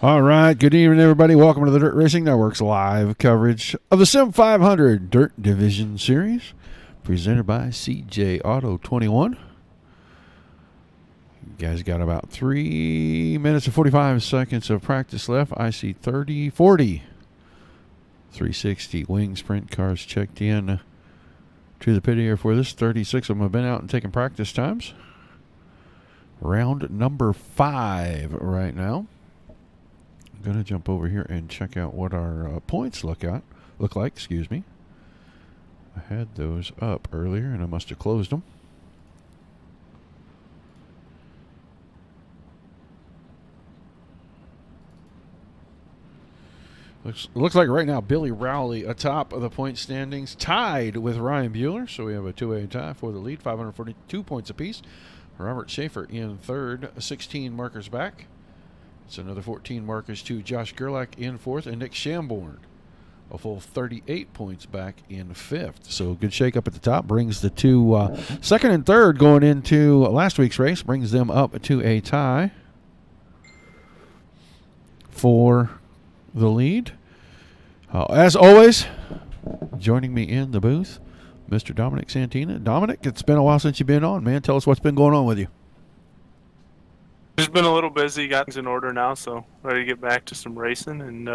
All right, good evening, everybody. Welcome to the Dirt Racing Network's live coverage of the Sim500 Dirt Division Series, presented by CJ Auto 21. You guys got about 3 minutes and 45 seconds of practice left. I see 30, 40, 360 wing sprint cars checked in to the pit here for this. 36 of them have been out and taken practice times. Round number 5 right now. I'm going to jump over here and check out what our points look like. Excuse me. I had those up earlier and I must have closed them. Looks like right now Billy Rowley atop of the point standings, tied with Ryan Bueller. So we have a two-way tie for the lead, 542 points apiece. Robert Schaefer in third, 16 markers back. It's another 14 markers to Josh Gerlach in fourth, and Nick Shamborn a full 38 points back in fifth. So good shake up at the top, brings the two second and third going into last week's race, brings them up to a tie for the lead. As always, joining me in the booth, Mr. Dominic Santina. Dominic, it's been a while since you've been on, man. Tell us what's been going on with you. Just been a little busy, got things in order now, so ready to get back to some racing, and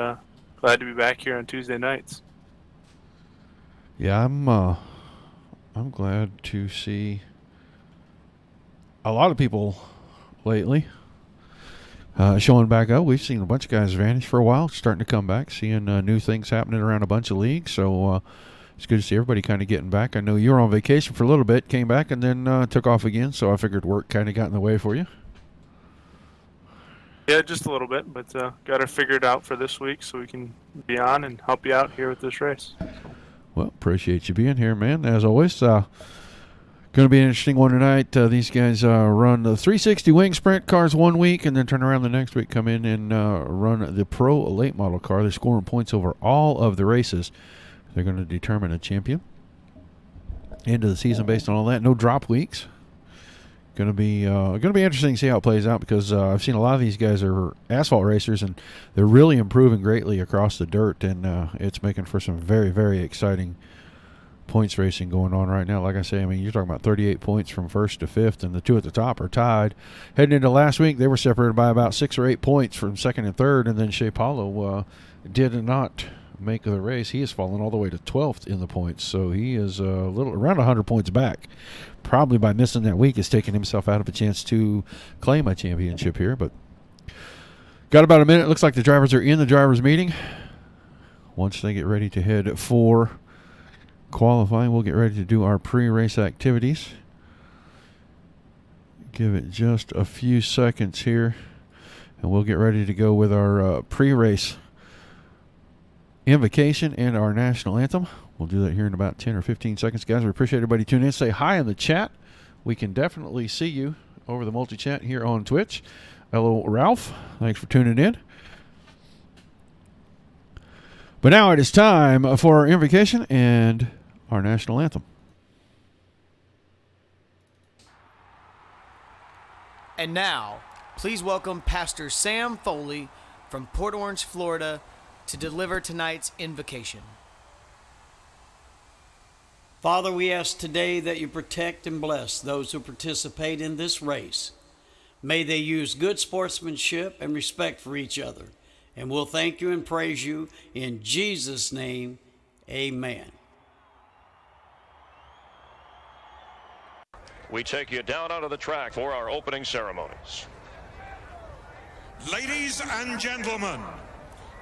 glad to be back here on Tuesday nights. Yeah, I'm glad to see a lot of people lately showing back up. We've seen a bunch of guys vanish for a while, starting to come back, seeing new things happening around a bunch of leagues. So it's good to see everybody kind of getting back. I know you were on vacation for a little bit, came back, and then took off again. So I figured work kind of got in the way for you. Yeah, just a little bit, but got it figured out for this week so we can be on and help you out here with this race. Well, appreciate you being here, man. As always, going to be an interesting one tonight. These guys run the 360 wing sprint cars one week and then turn around the next week, come in and run the pro late model car. They're scoring points over all of the races. They're going to determine a champion. End of the season based on all that. No drop weeks. Going to be interesting to see how it plays out because I've seen a lot of these guys are asphalt racers and they're really improving greatly across the dirt, and it's making for some very, very exciting points racing going on right now. Like I say, I mean, you're talking about 38 points from first to fifth, and the two at the top are tied. Heading into last week, they were separated by about 6 or 8 points from second and third, and then Shea Paulo did not make the race. He has fallen all the way to 12th in the points, so he is around 100 points back. Probably by missing that week has taken himself out of a chance to claim a championship here, but got about a minute. Looks like the drivers are in the drivers meeting. Once they get ready to head for qualifying, we'll get ready to do our pre-race activities. Give it just a few seconds here, and we'll get ready to go with our pre-race invocation and our national anthem. We'll do that here in about 10 or 15 seconds, guys. We appreciate everybody tuning in. Say hi in the chat. We can definitely see you over the multi-chat here on Twitch. Hello, Ralph. Thanks for tuning in. But now it is time for our invocation and our national anthem. And now, please welcome Pastor Sam Foley from Port Orange, Florida, to deliver tonight's invocation. Father, we ask today that you protect and bless those who participate in this race. May they use good sportsmanship and respect for each other. And we'll thank you and praise you in Jesus' name. Amen. We take you down onto the track for our opening ceremonies. Ladies and gentlemen,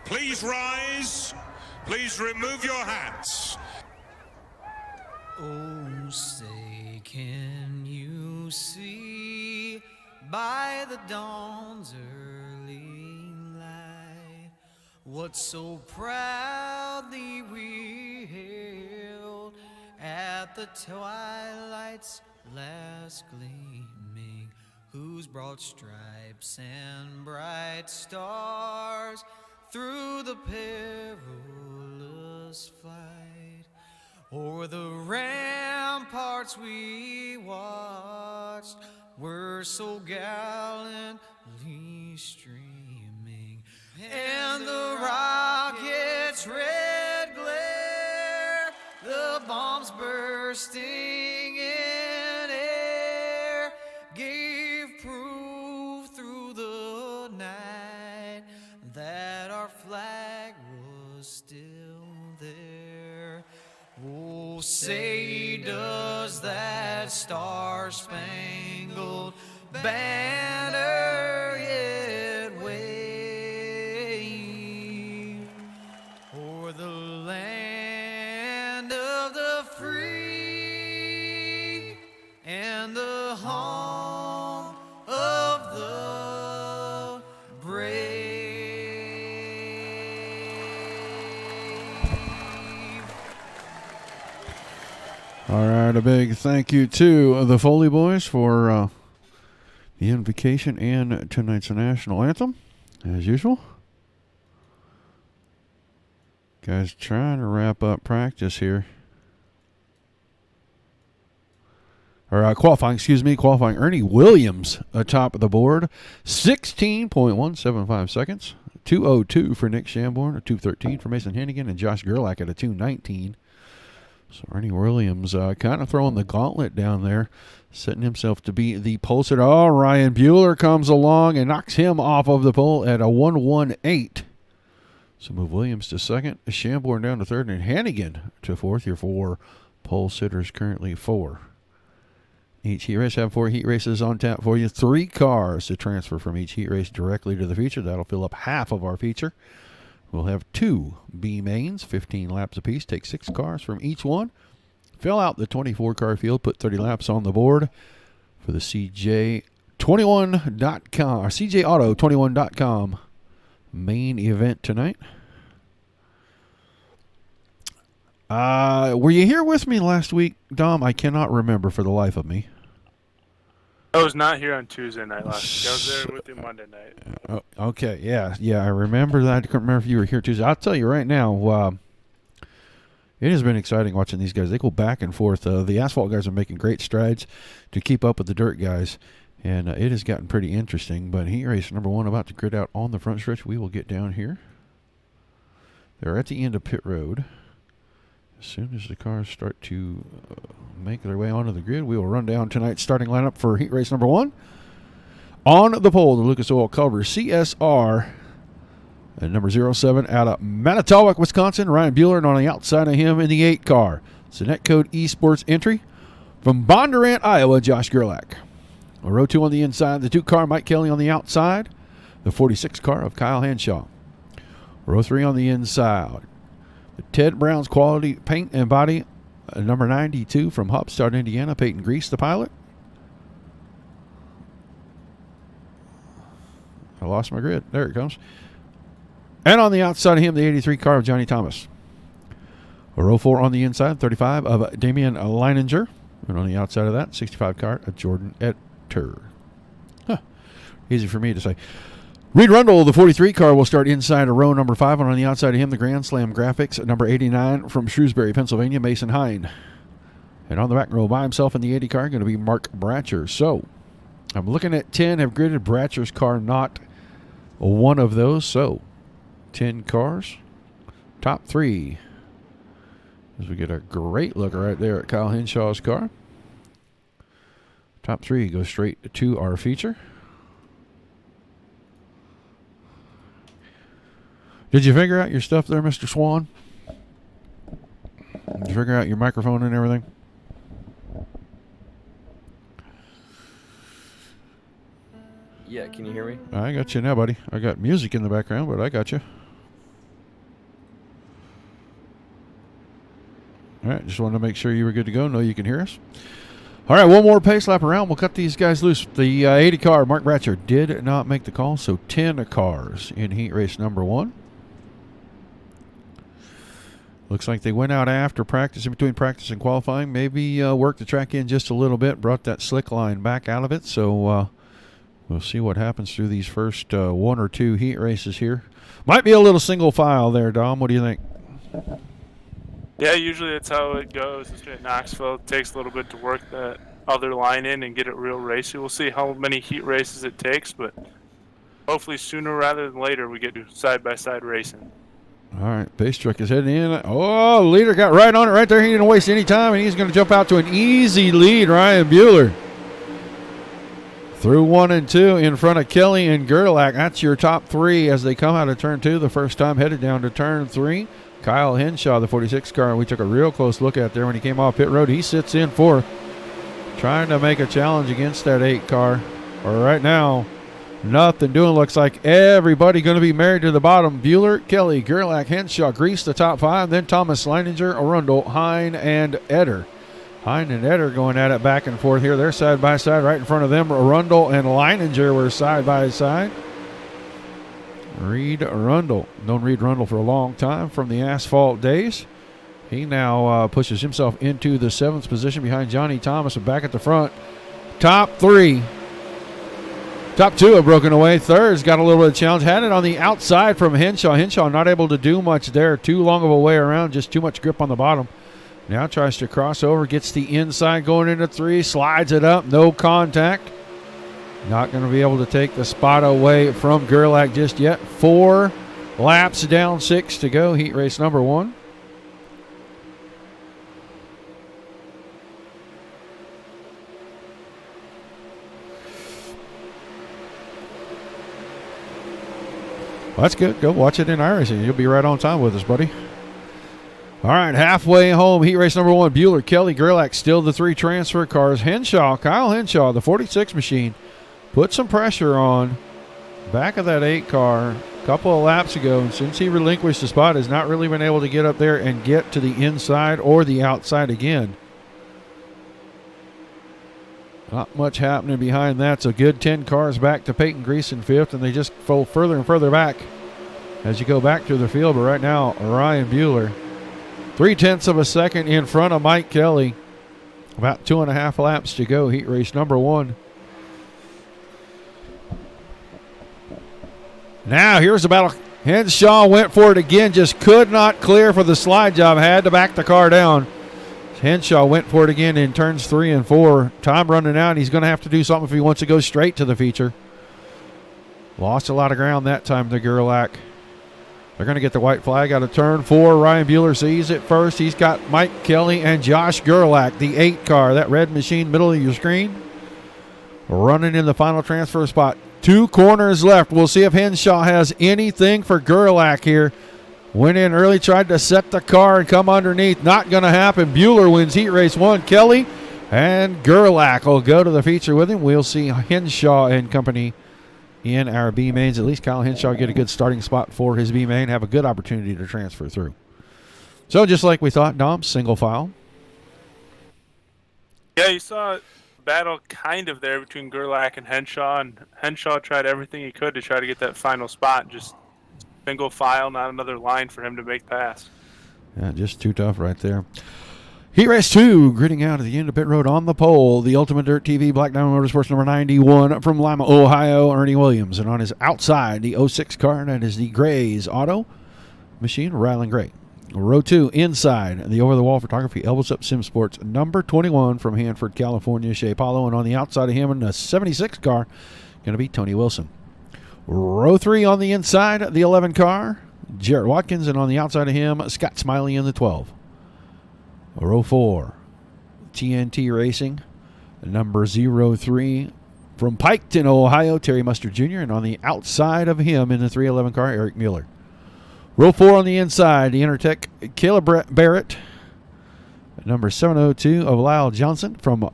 please rise. Please remove your hats. Oh, say, can you see by the dawn's early light what so proudly we hailed at the twilight's last gleaming, whose broad stripes and bright stars through the perilous flight o'er the ramparts we watched were so gallantly streaming, bombs bursting in air gave proof through the night that our flag was still there. Oh, say does that star-spangled banner yet wave o'er the land of the free and the home of the brave. All right, a big thank you to the Foley Boys for the invocation and tonight's national anthem, as usual. Guys, trying to wrap up practice here. Or qualifying. Ernie Williams atop of the board. 16.175 seconds. 2:02 for Nick Shamborn. A 2:13 for Mason Hannigan. And Josh Gerlach at a 2:19. So Ernie Williams kind of throwing the gauntlet down there. Setting himself to be the pole sitter. Oh, Ryan Bueller comes along and knocks him off of the pole at a 1:18. So move Williams to second. Shamborn down to third. And Hannigan to fourth. Your four pole sitters currently four. Each heat race have 4 heat races on tap for you. 3 cars to transfer from each heat race directly to the feature. That'll fill up half of our feature. We'll have 2 B mains, 15 laps apiece. Take 6 cars from each one. Fill out the 24-car field. Put 30 laps on the board for the CJ21.com or CJAuto21.com main event tonight. Were you here with me last week, Dom? I cannot remember for the life of me. I was not here on Tuesday night last week. I was there with you Monday night. Okay, yeah, I remember that. I couldn't remember if you were here Tuesday. I'll tell you right now, it has been exciting watching these guys. They go back and forth. The asphalt guys are making great strides to keep up with the dirt guys, and it has gotten pretty interesting. But heat race number 1 about to grid out on the front stretch. We will get down here. They're at the end of pit road. As soon as the cars start to make their way onto the grid, we will run down tonight's starting lineup for heat race number 1. On the pole, the Lucas Oil Cover CSR and number 07 out of Manitowoc, Wisconsin, Ryan Bueller, and on the outside of him in the 8 car. It's a Netcode Esports entry from Bondurant, Iowa, Josh Gerlach. A row 2 on the inside, the 2 car, Mike Kelly on the outside, the 46 car of Kyle Henshaw. Row 3 on the inside. Ted Brown's Quality Paint and Body, number 92 from Hopstad, Indiana, Peyton Grease, the pilot. I lost my grid. There it comes. And on the outside of him, the 83 car of Johnny Thomas. A row 4 on the inside, 35 of Damian Leininger. And on the outside of that, 65 car of Jordan Etter. Easy for me to say. Reed Rundle, the 43 car, will start inside of row number 5, and on the outside of him, the Grand Slam Graphics, number 89 from Shrewsbury, Pennsylvania, Mason Hine. And on the back row by himself in the 80 car, going to be Mark Bratcher. So, I'm looking at 10, have gridded Bratcher's car, not one of those. So, 10 cars, top 3. As we get a great look right there at Kyle Henshaw's car. Top 3 goes straight to our feature. Did you figure out your stuff there, Mr. Swan? Did you figure out your microphone and everything? Yeah, can you hear me? I got you now, buddy. I got music in the background, but I got you. All right, just wanted to make sure you were good to go. Know you can hear us. All right, one more pace lap around. We'll cut these guys loose. The 80 car, Mark Bratcher, did not make the call, so 10 cars in heat race number 1. Looks like they went out after practice, in between practice and qualifying. Maybe worked the track in just a little bit, brought that slick line back out of it. So we'll see what happens through these first 1 or 2 heat races here. Might be a little single file there, Dom. What do you think? Yeah, usually that's how it goes. Especially at Knoxville, it takes a little bit to work that other line in and get it real racy. We'll see how many heat races it takes, but hopefully sooner rather than later we get to side-by-side racing. All right, pace truck is heading in. Oh, leader got right on it right there. He didn't waste any time, and he's going to jump out to an easy lead. Ryan Bueller through 1 and 2 in front of Kelly and Gerlach. That's your top three as they come out of turn 2 the first time, headed down to turn 3. Kyle Henshaw, the 46 car, we took a real close look at there when he came off pit road. He sits in 4th, trying to make a challenge against that 8 car. Or right now, nothing doing. Looks like everybody going to be married to the bottom. Bueller, Kelly, Gerlach, Henshaw grease the top 5. Then Thomas, Leininger, Arundel, Hine, and Eder. Hine and Eder going at it back and forth here. They're side by side right in front of them. Arundel and Leininger were side by side. Reed Arundel. Known Reed Arundel for a long time from the asphalt days. He now pushes himself into the 7th position behind Johnny Thomas. Back at the front. Top 3. Top 2 have broken away. Third's got a little bit of challenge. Had it on the outside from Henshaw. Henshaw not able to do much there. Too long of a way around. Just too much grip on the bottom. Now tries to cross over. Gets the inside going into 3. Slides it up. No contact. Not going to be able to take the spot away from Gerlach just yet. 4 laps down, 6 to go. Heat race number 1. Well, that's good. Go watch it in iRacing. You'll be right on time with us, buddy. All right, halfway home, heat race number 1. Bueller, Kelly, Gerlach, still the 3 transfer cars. Henshaw, Kyle Henshaw, the 46 machine, put some pressure on back of that 8 car a couple of laps ago. And since he relinquished the spot, has not really been able to get up there and get to the inside or the outside again. Not much happening behind that. So good 10 cars back to Peyton Grease in 5th, and they just fold further and further back as you go back through the field. But right now, Ryan Bueller, 0.3 of a second in front of Mike Kelly. About 2.5 laps to go. Heat race number 1. Now here's the battle. Henshaw went for it again. Just could not clear for the slide job. Had to back the car down. Henshaw went for it again in turns 3 and 4. Time running out. He's going to have to do something if he wants to go straight to the feature. Lost a lot of ground that time to Gerlach. They're going to get the white flag out of turn 4. Ryan Bueller sees it first. He's got Mike Kelly and Josh Gerlach, the 8 car. That red machine, middle of your screen, running in the final transfer spot. 2 corners left. We'll see if Henshaw has anything for Gerlach here. Went in early, tried to set the car and come underneath. Not going to happen. Bueller wins heat race 1. Kelly and Gerlach will go to the feature with him. We'll see Henshaw and company in our B mains. At least Kyle Henshaw get a good starting spot for his B main. Have a good opportunity to transfer through. So just like we thought, Dom, single file. Yeah, you saw a battle kind of there between Gerlach and Henshaw tried everything he could to try to get that final spot. Just single file, not another line for him to make pass. Yeah, just too tough right there. Heat race 2, gritting out at the end of pit road on the pole. The Ultimate Dirt TV Black Diamond Motorsports number 91 from Lima, Ohio, Ernie Williams. And on his outside, the 06 car, that is the Gray's Auto machine, Rylan Gray. Row 2, inside, the over-the-wall photography, Elbows Up Sim Sports, number 21 from Hanford, California, Shea Paulo. And on the outside of him in the 76 car, going to be Tony Wilson. Row 3 on the inside, the 11 car, Jarrett Watkins. And on the outside of him, Scott Smiley in the 12. Row 4, TNT Racing, number 03 from Piketon, Ohio, Terry Mustard Jr. And on the outside of him in the 311 car, Eric Mueller. Row 4 on the inside, the Intertech, Caleb Barrett. Number 702 of Lyle Johnson from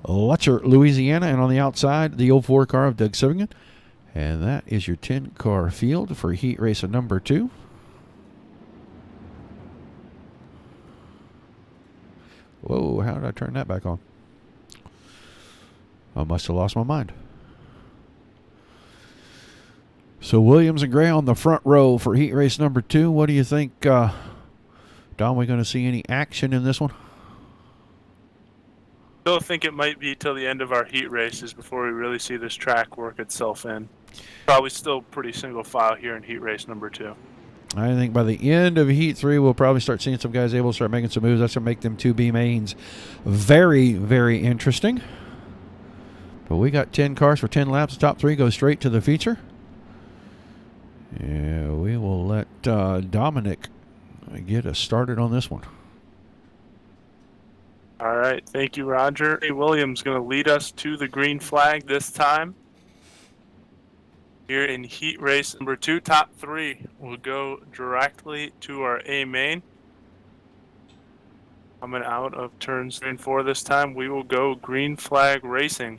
Letcher, Louisiana. And on the outside, the 04 car of Doug Silverman. And that is your 10-car field for heat race number 2. Whoa, how did I turn that back on? I must have lost my mind. So Williams and Gray on the front row for heat race number 2. What do you think, Don? We going to see any action in this one? Still think it might be till the end of our heat races before we really see this track work itself in. Probably still pretty single file here in heat race number 2. I think by the end of Heat 3, we'll probably start seeing some guys able to start making some moves. That's going to make them 2 B mains very, very interesting. But we got 10 cars for 10 laps. The top 3 go straight to the feature. Yeah, we will let Dominic get us started on this one. All right, thank you, Roger. Williams going to lead us to the green flag this time. Here in heat race number 2, top 3 will go directly to our A main. Coming out of turns 3 and 4 this time, we will go green flag racing.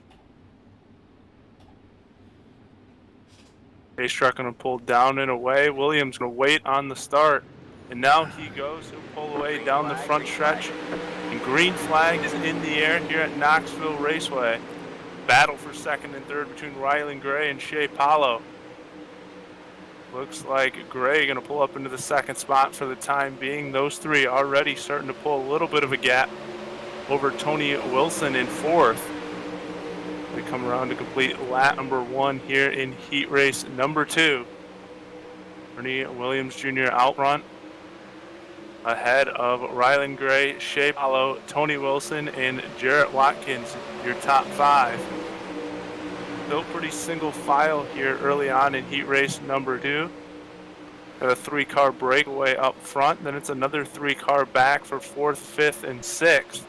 Pace truck going to pull down and away. Williams going to wait on the start. And now he goes. He'll pull away down the front stretch. And green flag is in the air here at Knoxville Raceway. Battle for second and third between Rylan Gray and Shea Paulo. Looks like Gray going to pull up into the second spot for the time being. Those three already starting to pull a little bit of a gap over Tony Wilson in fourth. They come around to complete lap number 1 here in heat race number 2. Ernie Williams Jr. out front, ahead of Rylan Gray, Shea Paulo, Tony Wilson, and Jarrett Watkins, your top 5. Still pretty single file here early on in heat race number 2. Got a 3-car breakaway up front, then it's another 3-car back for 4th, 5th, and 6th.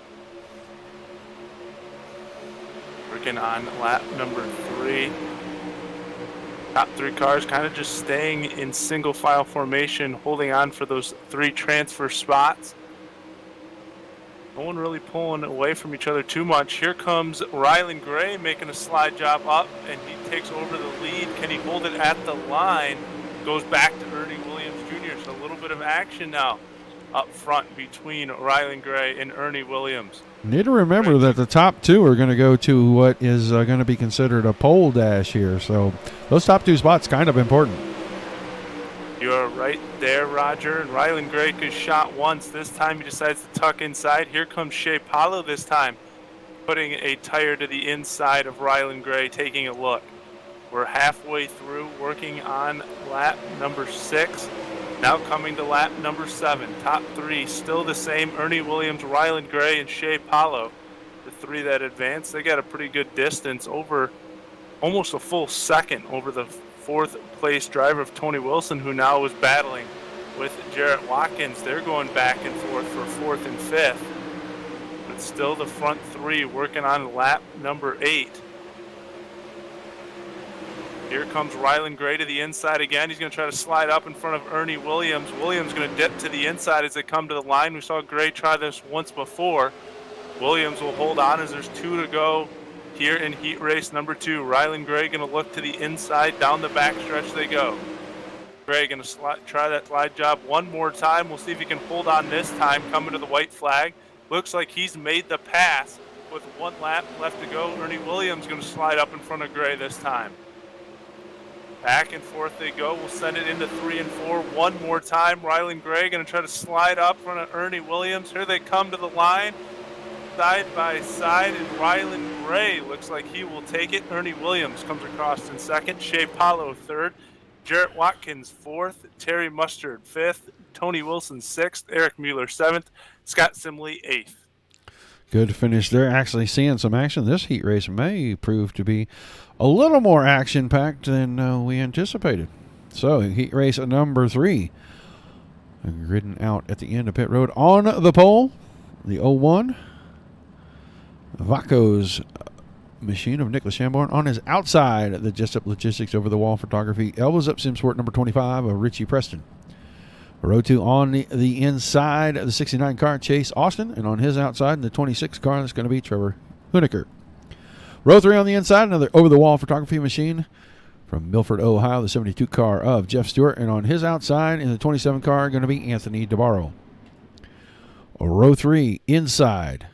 Working on lap number 3. Top 3 cars kind of just staying in single file formation, holding on for those 3 transfer spots. No one really pulling away from each other too much. Here comes Rylan Gray making a slide job up, and he takes over the lead. Can he hold it at the line? Goes back to Ernie Williams Jr. So a little bit of action now up front between Rylan Gray and Ernie Williams. Need to remember that the top 2 are going to go to what is going to be considered a pole dash here. So those top 2 spots kind of important. You're right there, Roger. And Rylan Gray could shot once. This time he decides to tuck inside. Here comes Shea Paulo this time, putting a tire to the inside of Rylan Gray, taking a look. We're halfway through, working on lap number 6. Now coming to lap number 7. Top 3 still the same. Ernie Williams, Rylan Gray, and Shea Paulo. The 3 that advanced, they got a pretty good distance, over almost a full second over the 4th place driver of Tony Wilson, who now is battling with Jarrett Watkins. They're going back and forth for 4th and 5th. But still the front 3 working on lap number 8. Here comes Rylan Gray to the inside again. He's going to try to slide up in front of Ernie Williams. Williams going to dip to the inside as they come to the line. We saw Gray try this once before. Williams will hold on as there's 2 to go here in heat race number 2. Rylan Gray going to look to the inside. Down the back stretch they go. Gray going to try that slide job one more time. We'll see if he can hold on this time, coming to the white flag. Looks like he's made the pass with 1 lap left to go. Ernie Williams going to slide up in front of Gray this time. Back and forth they go. We'll send it into 3 and 4 one more time. Rylan Gray going to try to slide up in front of Ernie Williams. Here they come to the line, side by side, and Rylan Gray looks like he will take it. Ernie Williams comes across in 2nd. Shea Paulo 3rd. Jarrett Watkins 4th. Terry Mustard 5th. Tony Wilson 6th. Eric Mueller 7th. Scott Simley 8th. Good finish there. Actually seeing some action. This heat race may prove to be a little more action-packed than we anticipated. So, heat race number 3. Ridden out at the end of pit road. On the pole, the 01. Vaco's machine of Nicholas Shamborn. On his outside, the Just Up Logistics Over the Wall Photography. Elbows Up Sim Sport number 25 of Richie Preston. Row 2 on the inside, the 69 car, Chase Austin. And on his outside, the 26 car, that's going to be Trevor Hooniker. Row 3 on the inside, another over-the-wall photography machine from Milford, Ohio, the 72 car of Jeff Stewart. And on his outside, in the 27 car, going to be Anthony DeBarro. Row 3 inside,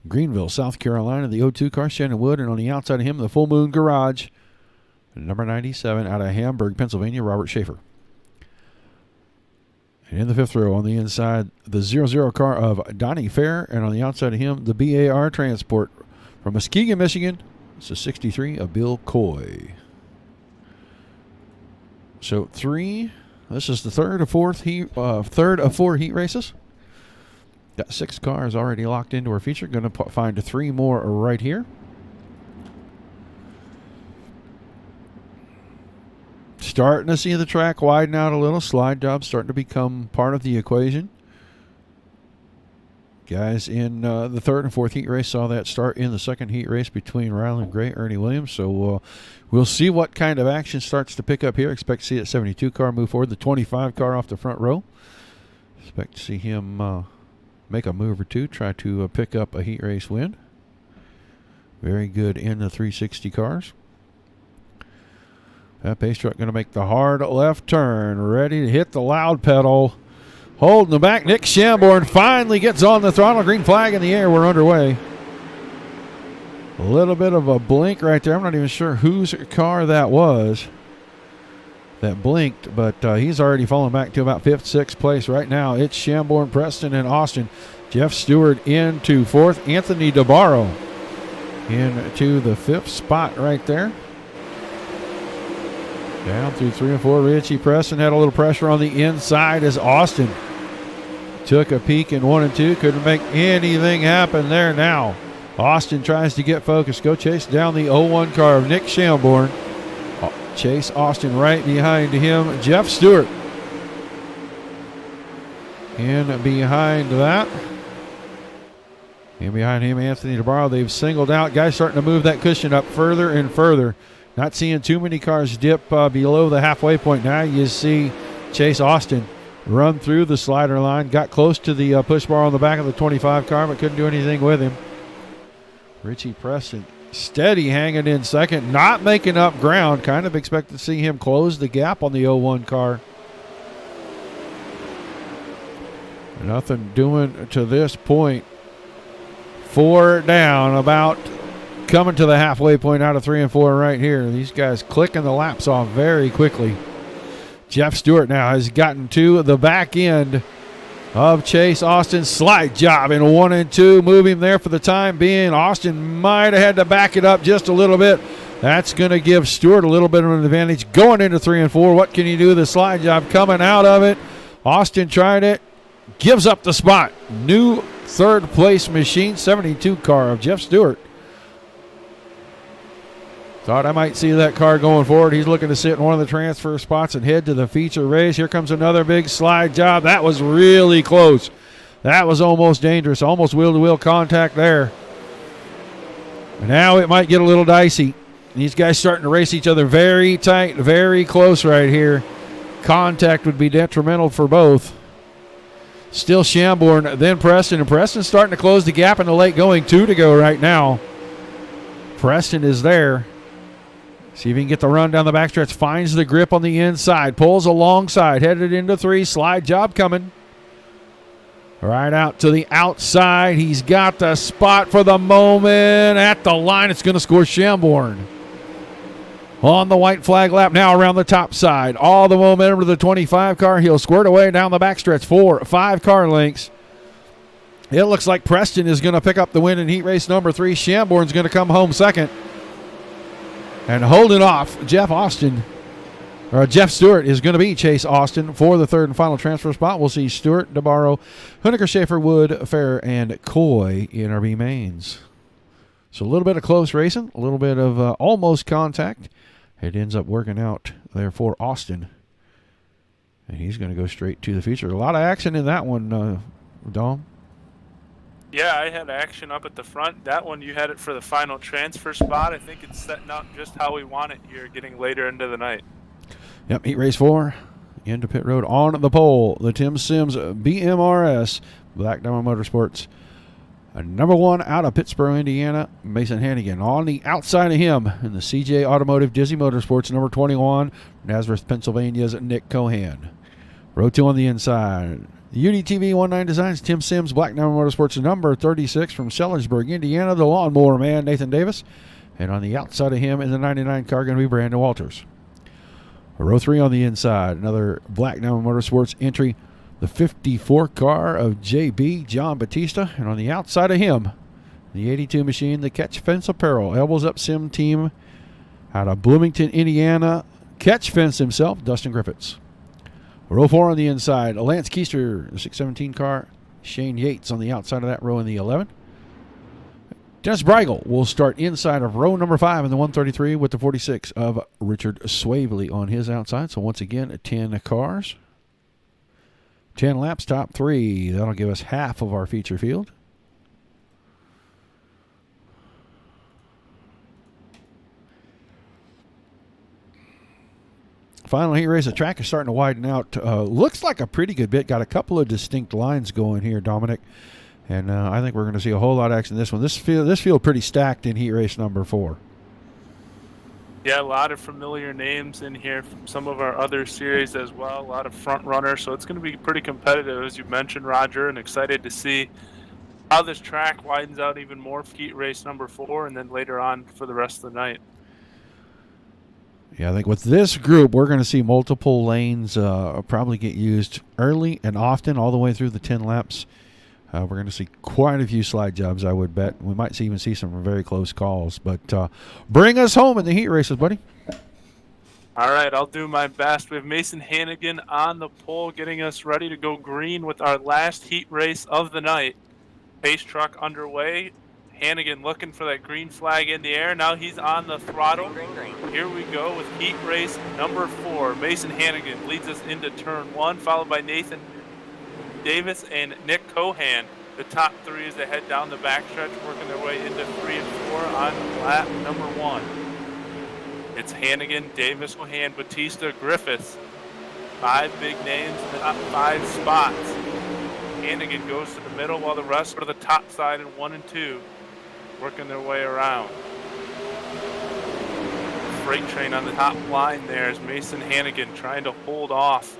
Greenville, South Carolina, the 02 car, Shannon Wood. And on the outside of him, the Full Moon Garage, number 97, out of Hamburg, Pennsylvania, Robert Schaefer. And in the 5th row on the inside, the 00 car of Donnie Fair. And on the outside of him, the BAR Transport from Muskegon, Michigan. It's a 63 of Bill Coy. So 3. This is the third of 4 heat races. Got 6 cars already locked into our feature. Going to find 3 more right here. starting to see the track widen out a little. Slide jobs starting to become part of the equation. Guys in the third and fourth heat race saw that start in the second heat race between Ryland Gray, Ernie Williams. So we'll see what kind of action starts to pick up here. Expect to see that 72 car move forward. The 25 car off the front row. Expect to see him make a move or two, try to pick up a heat race win. Very good in the 360 cars. That pace truck going to make the hard left turn. Ready to hit the loud pedal. Holding the back, Nick Shamborn finally gets on the throttle. Green flag in the air. We're underway. A little bit of a blink right there. I'm not even sure whose car that was that blinked, but he's already fallen back to about 5th, 6th place right now. It's Shamborn, Preston, and Austin. Jeff Stewart into 4th. Anthony DeBarro into the 5th spot right there. Down through 3 and 4. Richie Preston had a little pressure on the inside as Austin took a peek in 1 and 2. Couldn't make anything happen there now. Austin tries to get focused. Go chase down the 0-1 car of Nick Shamborn. Chase Austin right behind him. Jeff Stewart in behind that. And behind him, Anthony DeBarro. They've singled out. Guys starting to move that cushion up further and further. Not seeing too many cars dip below the halfway point. Now you see Chase Austin run through the slider line. Got close to the push bar on the back of the 25 car, but couldn't do anything with him. Richie Preston steady hanging in second. Not making up ground. Kind of expect to see him close the gap on the 0-1 car. Nothing doing to this point. 4 down, about coming to the halfway point out of 3 and 4 right here. These guys clicking the laps off very quickly. Jeff Stewart now has gotten to the back end of Chase Austin's slide job in 1 and 2. Move him there for the time being. Austin might have had to back it up just a little bit. That's going to give Stewart a little bit of an advantage going into 3 and 4. What can you do? The slide job coming out of it. Austin tried it. Gives up the spot. New third place machine, 72 car of Jeff Stewart. Thought I might see that car going forward. He's looking to sit in one of the transfer spots and head to the feature race. Here comes another big slide job. That was really close. That was almost dangerous. Almost wheel-to-wheel contact there. Now it might get a little dicey. These guys starting to race each other very tight, very close right here. Contact would be detrimental for both. Still Shamborn, then Preston. And Preston's starting to close the gap in the late going. 2 to go right now. Preston is there. See if he can get the run down the backstretch. Finds the grip on the inside. Pulls alongside. Headed into 3. Slide job coming. Right out to the outside. He's got the spot for the moment. At the line, it's going to score Shamborn. On the white flag lap now around the top side. All the momentum to the 25 car. He'll squirt away down the backstretch. 4, 5 car lengths. It looks like Preston is going to pick up the win in heat race number 3. Shamborn's going to come home second. And holding off Jeff Stewart is going to be Chase Austin for the third and final transfer spot. We'll see Stewart, DeBarro, Hoenicker, Schaefer, Wood, Fair, and Coy in our B mains. So a little bit of close racing, a little bit of almost contact. It ends up working out there for Austin. And he's going to go straight to the feature. A lot of action in that one, Dom. Yeah, I had action up at the front. That one, you had it for the final transfer spot. I think it's setting up just how we want it here, getting later into the night. Yep, heat race 4, into pit road on the pole. The Tim Sims BMRS, Black Diamond Motorsports. Number 1 out of Pittsburgh, Indiana, Mason Hannigan. On the outside of him in the CJ Automotive Dizzy Motorsports, number 21, Nazareth, Pennsylvania's Nick Cohan. Row 2 on the inside. The UDTV 19 Designs, Tim Sims, Black Diamond Motorsports, number 36 from Sellersburg, Indiana, the lawnmower man, Nathan Davis. And on the outside of him in the 99 car, going to be Brandon Walters. Row 3 on the inside, another Black Diamond Motorsports entry, the 54 car of JB, John Batista. And on the outside of him, the 82 machine, the Catch Fence Apparel, Elbows Up Sim team out of Bloomington, Indiana. Catch Fence himself, Dustin Griffiths. Row 4 on the inside, Lance Keister, the 617 car. Shane Yates on the outside of that row in the 11. Dennis Breigel will start inside of row number 5 in the 133 with the 46 of Richard Swavely on his outside. So once again, 10 cars. 10 laps, top 3. That'll give us half of our feature field. Final heat race. The track is starting to widen out. Looks like a pretty good bit. Got a couple of distinct lines going here, Dominic. And I think we're going to see a whole lot of action in this one. This field pretty stacked in heat race number 4. Yeah, a lot of familiar names in here from some of our other series as well. A lot of front runners, so it's going to be pretty competitive, as you mentioned, Roger, and excited to see how this track widens out even more for heat race number 4 and then later on for the rest of the night. Yeah, I think with this group, we're going to see multiple lanes probably get used early and often all the way through the 10 laps. We're going to see quite a few slide jobs, I would bet. We might even see some very close calls. But bring us home in the heat races, buddy. All right, I'll do my best. We have Mason Hannigan on the pole getting us ready to go green with our last heat race of the night. Pace truck underway. Hannigan looking for that green flag in the air. Now he's on the throttle. Here we go with heat race number 4. Mason Hannigan leads us into turn 1, followed by Nathan Davis and Nick Cohan. The top 3 as they head down the backstretch, working their way into 3 and 4 on lap number 1. It's Hannigan, Davis, Cohan, Batista, Griffiths. 5 big names in the top 5 spots. Hannigan goes to the middle while the rest go to the top side in 1 and 2, working their way around. Freight train on the top line there is Mason Hannigan trying to hold off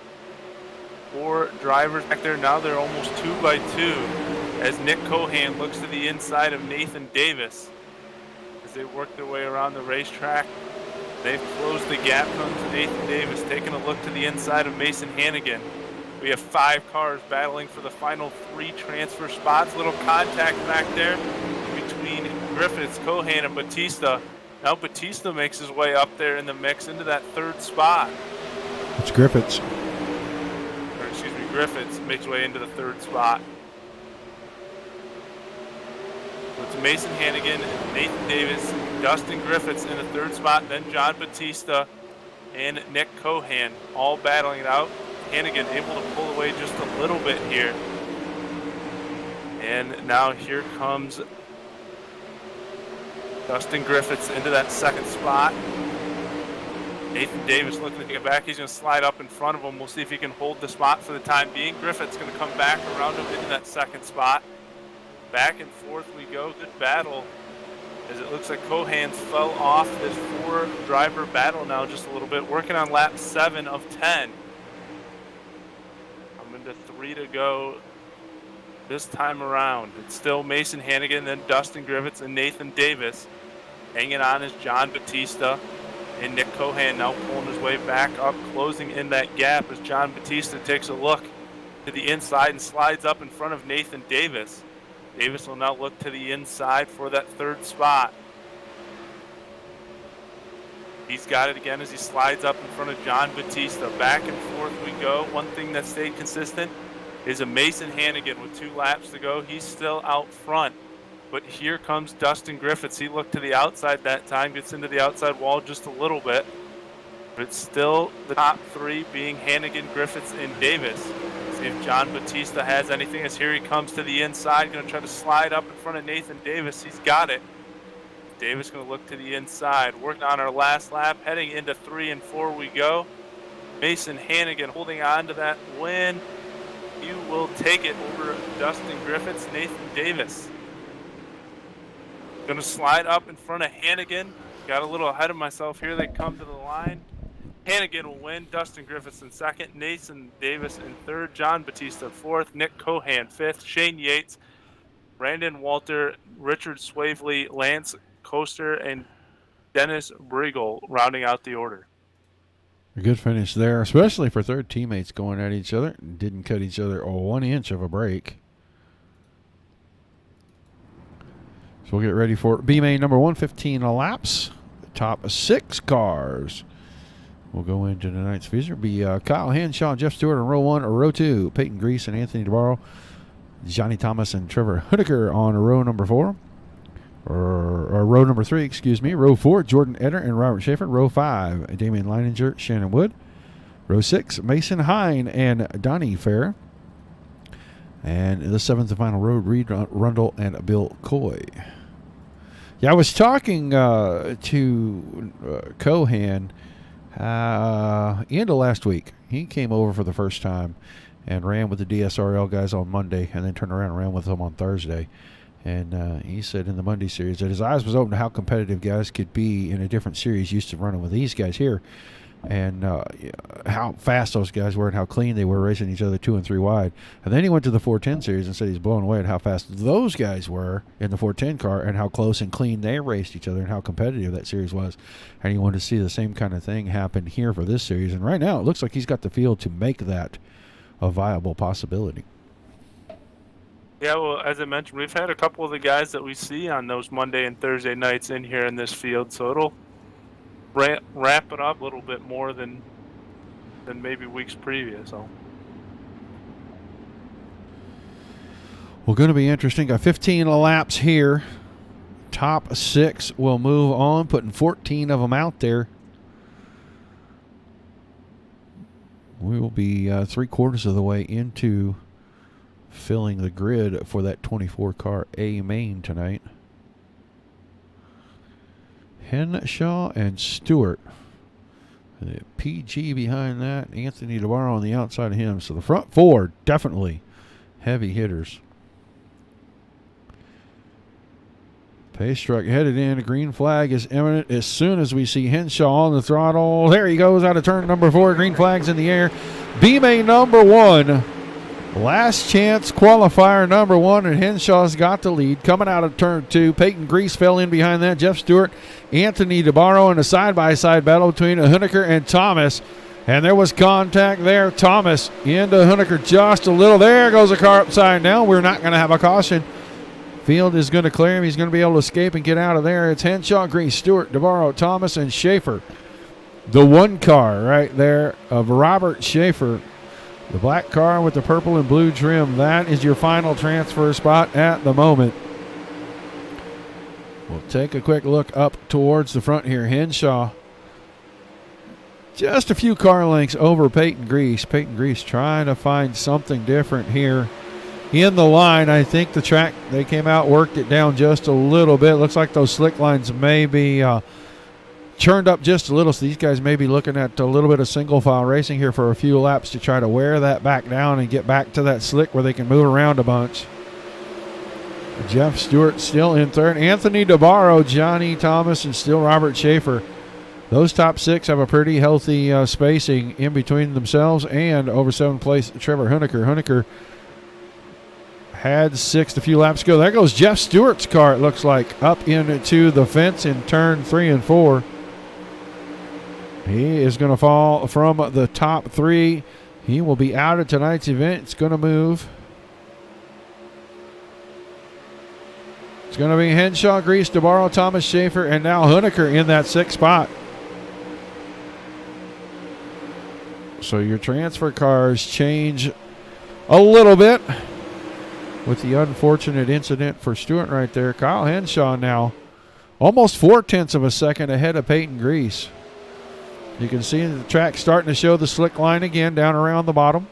4 drivers back there. Now they're almost 2 by 2 as Nick Cohan looks to the inside of Nathan Davis as they work their way around the racetrack. They've closed the gap. Comes Nathan Davis taking a look to the inside of Mason Hannigan. We have 5 cars battling for the final 3 transfer spots. Little contact back there between Griffiths, Cohan, and Batista. Now Batista makes his way up there in the mix into that 3rd spot. It's Griffiths. Griffiths makes way into the 3rd spot. So it's Mason Hannigan, Nathan Davis, Dustin Griffiths in the 3rd spot, then John Batista and Nick Cohan all battling it out. Hannigan able to pull away just a little bit here. And now here comes Dustin Griffiths into that 2nd spot. Nathan Davis looking to get back. He's going to slide up in front of him. We'll see if he can hold the spot for the time being. Griffith's going to come back around him into that 2nd spot. Back and forth we go. Good battle as it looks like Cohan's fell off this 4-driver battle now just a little bit. Working on lap 7 of 10. I'm into 3 to go this time around. It's still Mason Hannigan, then Dustin Griffiths and Nathan Davis. Hanging on is John Batista. And Nick Cohan now pulling his way back up, closing in that gap as John Batista takes a look to the inside and slides up in front of Nathan Davis. Davis will now look to the inside for that 3rd spot. He's got it again as he slides up in front of John Batista. Back and forth we go. One thing that stayed consistent is a Mason Hannigan with 2 laps to go. He's still out front. But here comes Dustin Griffiths. He looked to the outside that time, gets into the outside wall just a little bit. But it's still the top 3 being Hannigan, Griffiths, and Davis. See if John Batista has anything as here he comes to the inside. Going to try to slide up in front of Nathan Davis. He's got it. Davis going to look to the inside. Working on our last lap. Heading into 3 and 4 we go. Mason Hannigan holding on to that win. You will take it over Dustin Griffiths, Nathan Davis. Going to slide up in front of Hannigan. Got a little ahead of myself here. They come to the line. Hannigan will win. Dustin Griffiths in 2nd. Nathan Davis in 3rd. John Batista 4th. Nick Cohan 5th. Shane Yates, Brandon Walter, Richard Swavely, Lance Coaster, and Dennis Breigel rounding out the order. A good finish there, especially for 3rd teammates going at each other. Didn't cut each other 1 inch of a break. So we'll get ready for B-Main number 115 laps. The top 6 cars will go into tonight's feature. Be Kyle Henshaw, Jeff Stewart on row 1 or row 2. Peyton Grease and Anthony DeBarro. Johnny Thomas and Trevor Hooniker on row number 4. or row number 3, excuse me. Row 4, Jordan Eder and Robert Schaefer. Row 5, Damian Leininger, Shannon Wood. Row 6, Mason Hine and Donnie Fair. And the 7th and final row, Reed Rundle and Bill Coy. Yeah, I was talking to Cohan end of last week. He came over for the first time and ran with the DSRL guys on Monday and then turned around and ran with them on Thursday. And he said in the Monday series that his eyes was open to how competitive guys could be in a different series used to running with these guys here. And how fast those guys were and how clean they were racing each other 2 and 3 wide. And then he went to the 410 series and said he's blown away at how fast those guys were in the 410 car and how close and clean they raced each other and how competitive that series was. And he wanted to see the same kind of thing happen here for this series. And right now it looks like he's got the field to make that a viable possibility. Yeah, well, as I mentioned, we've had a couple of the guys that we see on those Monday and Thursday nights in here in this field, so it'll wrap it up a little bit more than maybe weeks previous. So. Well, going to be interesting. Got 15 laps here. Top 6 will move on, putting 14 of them out there. We will be 3/4 of the way into filling the grid for that 24 car A main tonight. Henshaw and Stewart. The PG behind that. Anthony DeBarro on the outside of him. So the front 4 definitely heavy hitters. Pace truck headed in. A green flag is imminent as soon as we see Henshaw on the throttle. There he goes out of turn number 4. Green flag's in the air. B-main number 1. Last chance qualifier number 1, and Henshaw's got the lead. Coming out of turn 2, Peyton Grease fell in behind that. Jeff Stewart, Anthony DeBarro in a side-by-side battle between Hoenicker and Thomas. And there was contact there. Thomas into Hoenicker just a little. There goes the car upside down. We're not going to have a caution. Field is going to clear him. He's going to be able to escape and get out of there. It's Henshaw, Grease, Stewart, DeBarro, Thomas, and Schaefer. The 1 car right there of Robert Schaefer. The black car with the purple and blue trim. That is your final transfer spot at the moment. We'll take a quick look up towards the front here. Henshaw just a few car lengths over Peyton Grease. Peyton Grease trying to find something different here in the line. I think the track, they came out, worked it down just a little bit. Looks like those slick lines may be churned up just a little, so these guys may be looking at a little bit of single file racing here for a few laps to try to wear that back down and get back to that slick where they can move around a bunch. Jeff Stewart still in third. Anthony DeBarro, Johnny Thomas, and still Robert Schaefer. Those top 6 have a pretty healthy spacing in between themselves and over 7th place Trevor Hoenicker. Hoenicker had 6th a few laps ago. There goes Jeff Stewart's car, it looks like, up into the fence in turn 3 and 4. He is going to fall from the top 3. He will be out of tonight's event. It's going to move. It's going to be Henshaw, Grease, DeBarro, Thomas, Schaefer, and now Hoenicker in that 6th spot. So your transfer cars change a little bit with the unfortunate incident for Stewart right there. Kyle Henshaw now almost 0.4 of a second ahead of Peyton Grease. You can see the track starting to show the slick line again down around the bottom.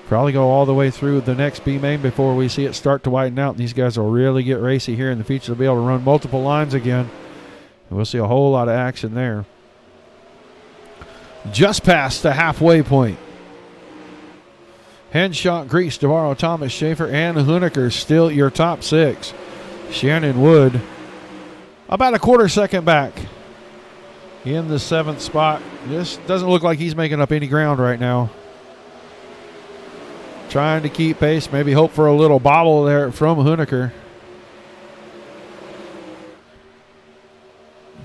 Probably go all the way through the next B-main before we see it start to widen out. And these guys will really get racy here in the future. They'll be able to run multiple lines again. And we'll see a whole lot of action there. Just past the halfway point. Henshaw, Grease, DeBarro, Thomas, Schaefer, and Hoenicker still your top 6. Shannon Wood about a 1/4 second back in the 7th spot. This doesn't look like he's making up any ground right now. Trying to keep pace, maybe hope for a little bobble there from Hoenicker.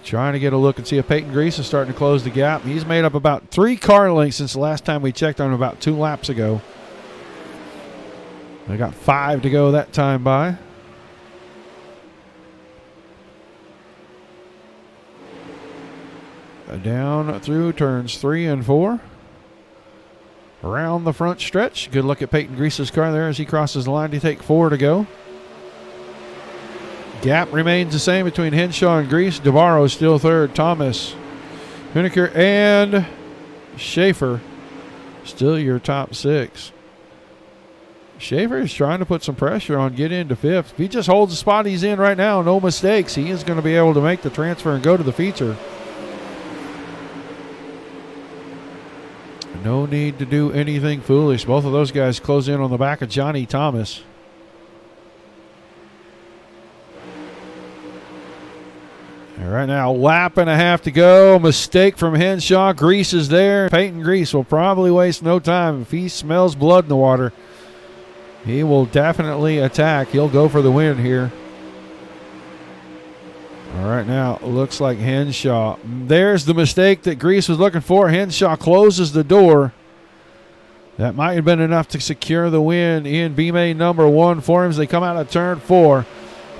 Trying to get a look and see if Peyton Grease is starting to close the gap. He's made up about 3 car lengths since the last time we checked on him about 2 laps ago. They got 5 to go that time by. Down through turns 3 and 4. Around the front stretch. Good look at Peyton Grease's car there as he crosses the line to take 4 to go. Gap remains the same between Henshaw and Grease. DeBarro still third. Thomas, Hoeniker, and Schaefer still your top 6. Schaefer is trying to put some pressure on, get into 5th. If he just holds the spot he's in right now, no mistakes, he is going to be able to make the transfer and go to the feature. No need to do anything foolish. Both of those guys close in on the back of Johnny Thomas. And right now, lap and a half to go. Mistake from Henshaw. Grease is there. Peyton Grease will probably waste no time. If he smells blood in the water, he will definitely attack. He'll go for the win here. All right, now it looks like Henshaw. There's the mistake that Grease was looking for. Henshaw closes the door. That might have been enough to secure the win in B-Main number 1 for him as they come out of turn 4.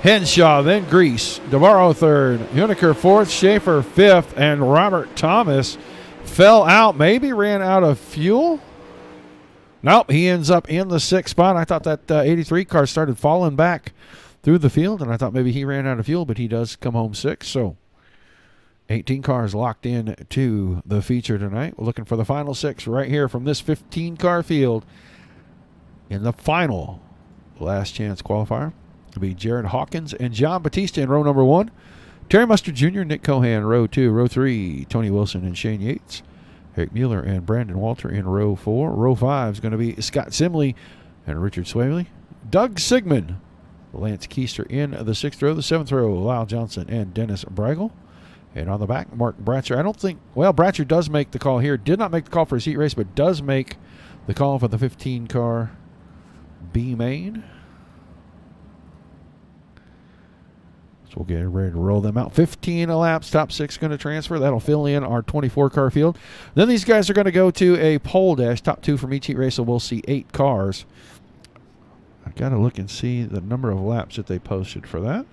Henshaw, then Grease. DeBarro third. Hoeniker fourth. Schaefer fifth. And Robert Thomas fell out. Maybe ran out of fuel. Nope, he ends up in the 6th spot. I thought that 83 car started falling back through the field, and I thought maybe he ran out of fuel, but he does come home 6th. So 18 cars locked in to the feature tonight. We're looking for the final 6 right here from this 15-car field in the final last chance qualifier. It'll be Jared Hawkins and John Batista in row number 1. Terry Mustard Jr., Nick Cohan, row 2. Row 3, Tony Wilson and Shane Yates. Eric Mueller and Brandon Walter in row 4. Row 5 is going to be Scott Simley and Richard Swavely. Doug Sigmund, Lance Keister in the 6th row. The 7th row, Lyle Johnson and Dennis Bragel. And on the back, Mark Bratcher. I don't think, well, Bratcher does make the call here. Did not make the call for his heat race, but does make the call for the 15-car B-Main. So we'll get ready to roll them out. 15 laps, top 6 going to transfer. That'll fill in our 24-car field. Then these guys are going to go to a pole dash. Top 2 from each heat race, so we'll see 8 cars. I got to look and see the number of laps that they posted for that.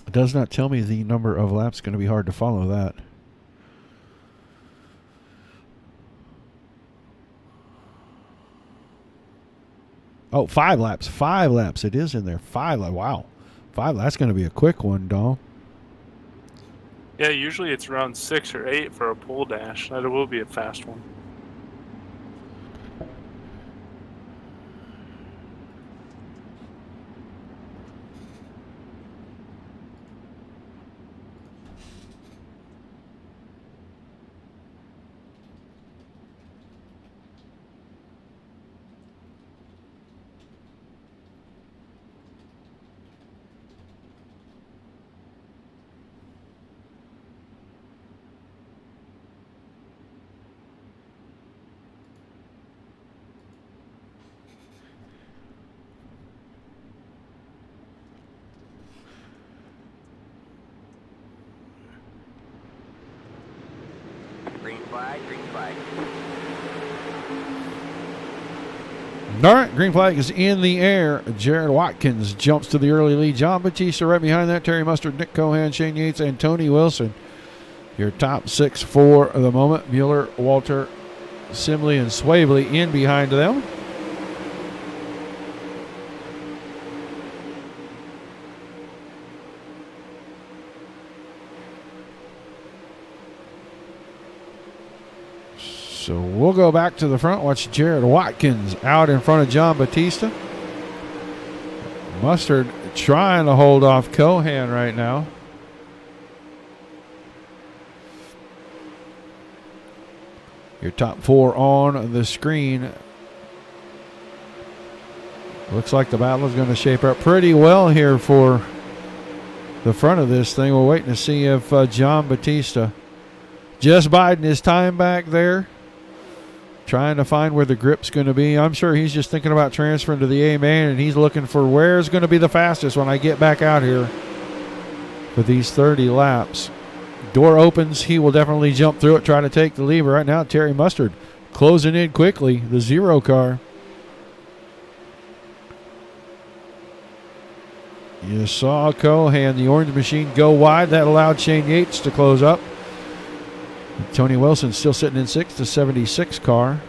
It does not tell me the number of laps. Going to be hard to follow that. Oh, 5 laps. 5 laps. It is in there. 5 laps. Wow. 5 laps. That's going to be a quick one, Dom. Yeah, usually it's around 6 or 8 for a pole dash. That will be a fast one. Green flag, green flag. All right, green flag is in the air. Jared Watkins jumps to the early lead. John Batista right behind that. Terry Mustard, Nick Cohan, Shane Yates, and Tony Wilson. Your top 6 for the moment. Mueller, Walter, Simley, and Swavely in behind them. So we'll go back to the front. Watch Jared Watkins out in front of John Batista. Mustard trying to hold off Cohan right now. Your top 4 on the screen. Looks like the battle is going to shape up pretty well here for the front of this thing. We're waiting to see if John Batista just biding his time back there, trying to find where the grip's going to be. I'm sure he's just thinking about transferring to the A-Main, and he's looking for where's going to be the fastest when I get back out here for these 30 laps. Door opens. He will definitely jump through it, try to take the lead. Right now, Terry Mustard closing in quickly, the 0 car. You saw Cohan, the orange machine, go wide. That allowed Shane Yates to close up. Tony Wilson still sitting in sixth, the 76 car.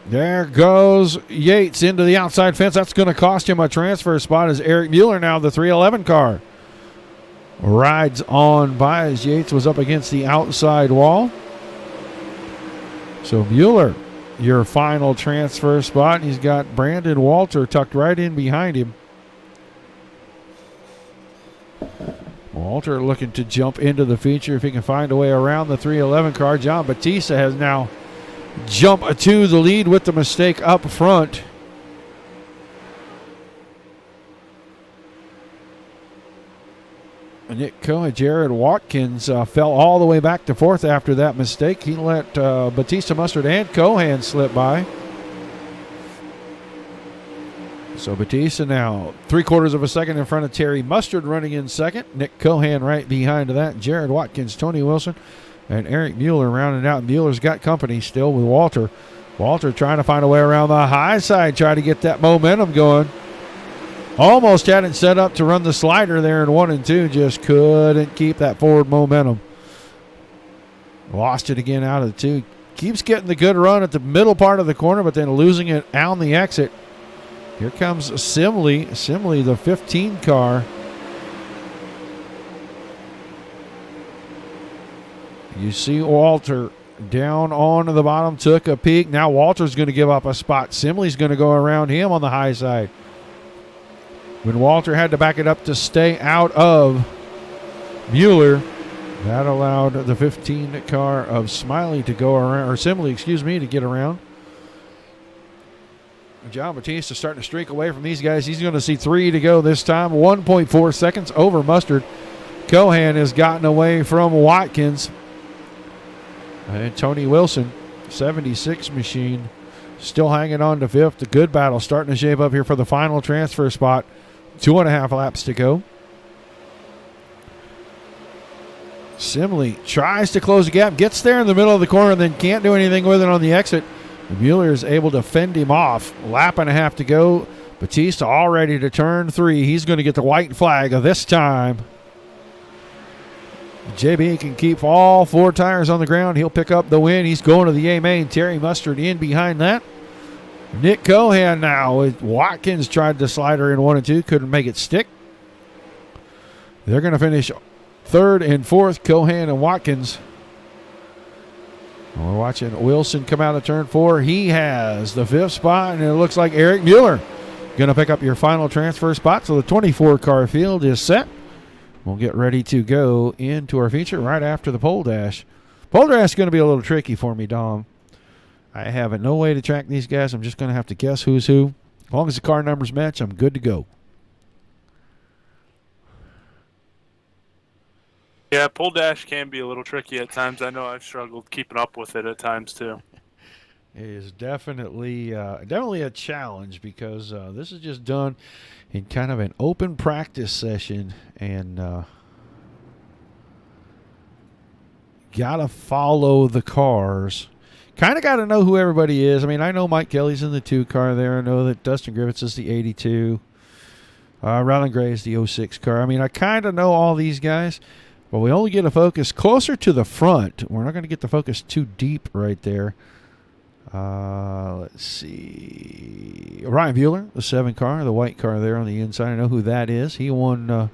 There goes Yates into the outside fence. That's going to cost him a transfer spot as Eric Mueller, now the 311 car, rides on by as Yates was up against the outside wall. So Mueller, your final transfer spot. He's got Brandon Walter tucked right in behind him. Walter looking to jump into the feature if he can find a way around the 311 car. John Batista has now jumped to the lead with the mistake up front. Nick Cohen, Jared Watkins fell all the way back to fourth after that mistake. He let Batista, Mustard, and Cohan slip by. So Batista now 3/4 of a second in front of Terry Mustard, running in second. Nick Cohan right behind that. Jared Watkins, Tony Wilson, and Eric Mueller rounding out. Mueller's got company still with Walter. Walter trying to find a way around the high side, trying to get that momentum going. Almost had it set up to run the slider there in 1 and 2. Just couldn't keep that forward momentum. Lost it again out of the 2. Keeps getting the good run at the middle part of the corner, but then losing it on the exit. Here comes Simley, the 15 car. You see Walter down on the bottom, took a peek. Now Walter's going to give up a spot. Simley's going to go around him on the high side. When Walter had to back it up to stay out of Mueller, that allowed the 15 car of Smiley to go around, or Simley, to get around. John Batista starting to streak away from these guys. He's going to see 3 to go this time. 1.4 seconds over Mustard. Cohan has gotten away from Watkins. And Tony Wilson, 76 machine, still hanging on to fifth. A good battle starting to shape up here for the final transfer spot. 2.5 laps to go. Simley tries to close the gap, gets there in the middle of the corner, and then can't do anything with it on the exit. Mueller is able to fend him off. Lap and a half to go. Batista all ready to turn 3. He's going to get the white flag this time. JB can keep all 4 tires on the ground. He'll pick up the win. He's going to the A main. Terry Mustard in behind that. Nick Cohan now. Watkins tried to slide her in 1 and 2. Couldn't make it stick. They're going to finish 3rd and 4th. Cohan and Watkins. We're watching Wilson come out of turn 4. He has the 5th spot, and it looks like Eric Mueller going to pick up your final transfer spot. So the 24-car field is set. We'll get ready to go into our feature right after the pole dash. Pole dash is going to be a little tricky for me, Dom. I have no way to track these guys. I'm just going to have to guess who's who. As long as the car numbers match, I'm good to go. Yeah, pole dash can be a little tricky at times. I know I've struggled keeping up with it at times too. It is definitely a challenge because this is just done in kind of an open practice session, and gotta follow the cars. Kind of got to know who everybody is. I mean, I know Mike Kelly's in the 2 car there. I know that Dustin Griffiths is the 82. Rylan Gray is the 06 car. I mean, I kind of know all these guys. But we only get a focus closer to the front. We're not going to get the focus too deep right there. Let's see. Ryan Bueller, the 7 car, the white car there on the inside. I know who that is. He won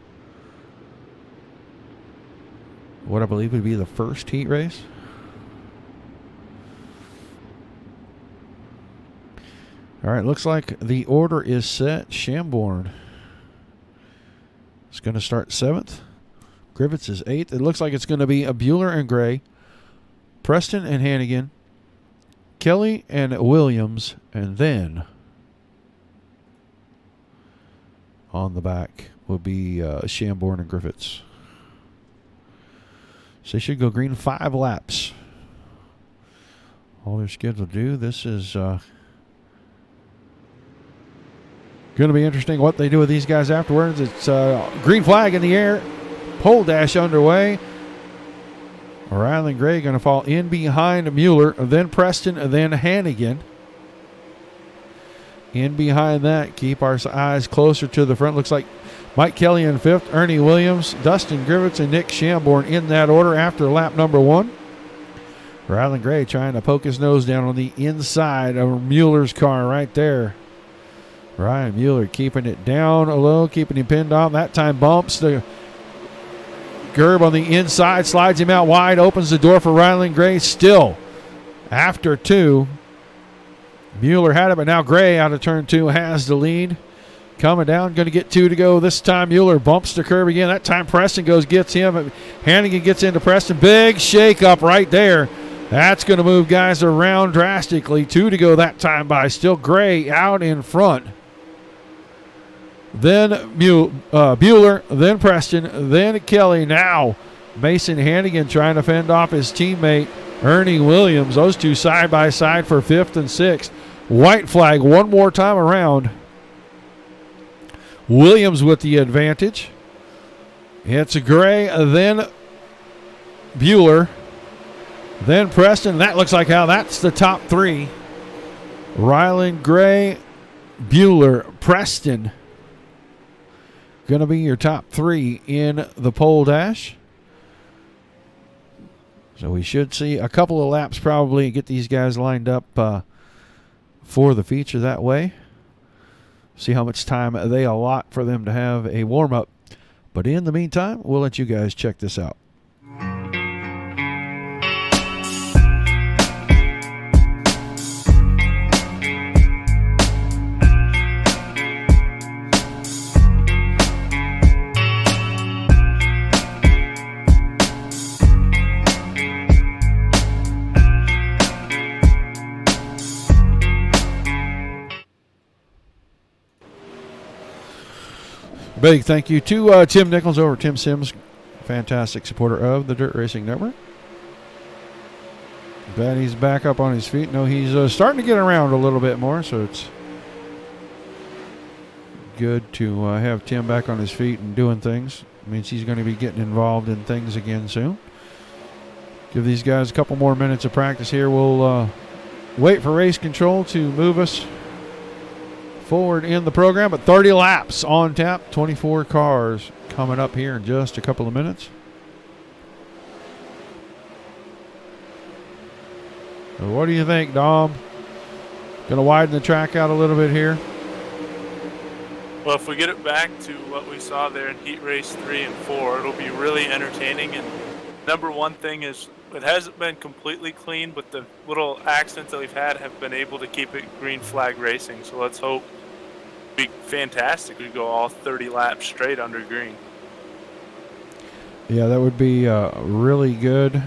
what I believe would be the first heat race. All right, looks like the order is set. Shamborn is going to start 7th. Griffiths is 8th. It looks like it's going to be a Bueller and Gray, Preston and Hannigan, Kelly and Williams, and then on the back will be Shamborn and Griffiths. So they should go green 5 laps. All they're scheduled to do. This is going to be interesting what they do with these guys afterwards. It's green flag in the air. Pole dash underway. Rylan Gray going to fall in behind Mueller, then Preston, then Hannigan. In behind that, keep our eyes closer to the front. Looks like Mike Kelly in 5th, Ernie Williams, Dustin Griffiths, and Nick Shamborn in that order after lap number 1. Ryland Gray trying to poke his nose down on the inside of Mueller's car right there. Ryan Mueller keeping it down low, keeping him pinned on. That time bumps the Gerb on the inside, slides him out wide, opens the door for Ryland Gray. Still, after 2, Mueller had it, but now Gray out of turn 2 has the lead. Coming down, going to get 2 to go. This time Mueller bumps the curb again. That time Preston gets him. Hannigan gets into Preston. Big shake up right there. That's going to move guys around drastically. 2 to go that time by. Still Gray out in front. Then Bueller, then Preston, then Kelly. Now Mason Hannigan trying to fend off his teammate Ernie Williams. Those two side by side for 5th and 6th. White flag one more time around. Williams with the advantage. It's Gray, then Bueller, then Preston. That looks like how that's the top 3. Ryland Gray, Bueller, Preston. Going to be your top 3 in the pole dash. So we should see a couple of laps probably get these guys lined up for the feature that way. See how much time they allot for them to have a warm-up. But in the meantime, we'll let you guys check this out. Big thank you to Tim Nichols over at Tim Sims, fantastic supporter of the Dirt Racing Network. Glad he's back up on his feet. No, he's starting to get around a little bit more, so it's good to have Tim back on his feet and doing things. It means he's going to be getting involved in things again soon. Give these guys a couple more minutes of practice here. We'll wait for race control to move us forward in the program, but 30 laps on tap, 24 cars coming up here in just a couple of minutes. So what do you think, Dom? Going to widen the track out a little bit here? Well, if we get it back to what we saw there in Heat Race 3 and 4, it'll be really entertaining. And number one thing is it hasn't been completely clean, but the little accidents that we've had have been able to keep it green flag racing. So let's hope it'd be fantastic. We go all 30 laps straight under green. Yeah, that would be really good.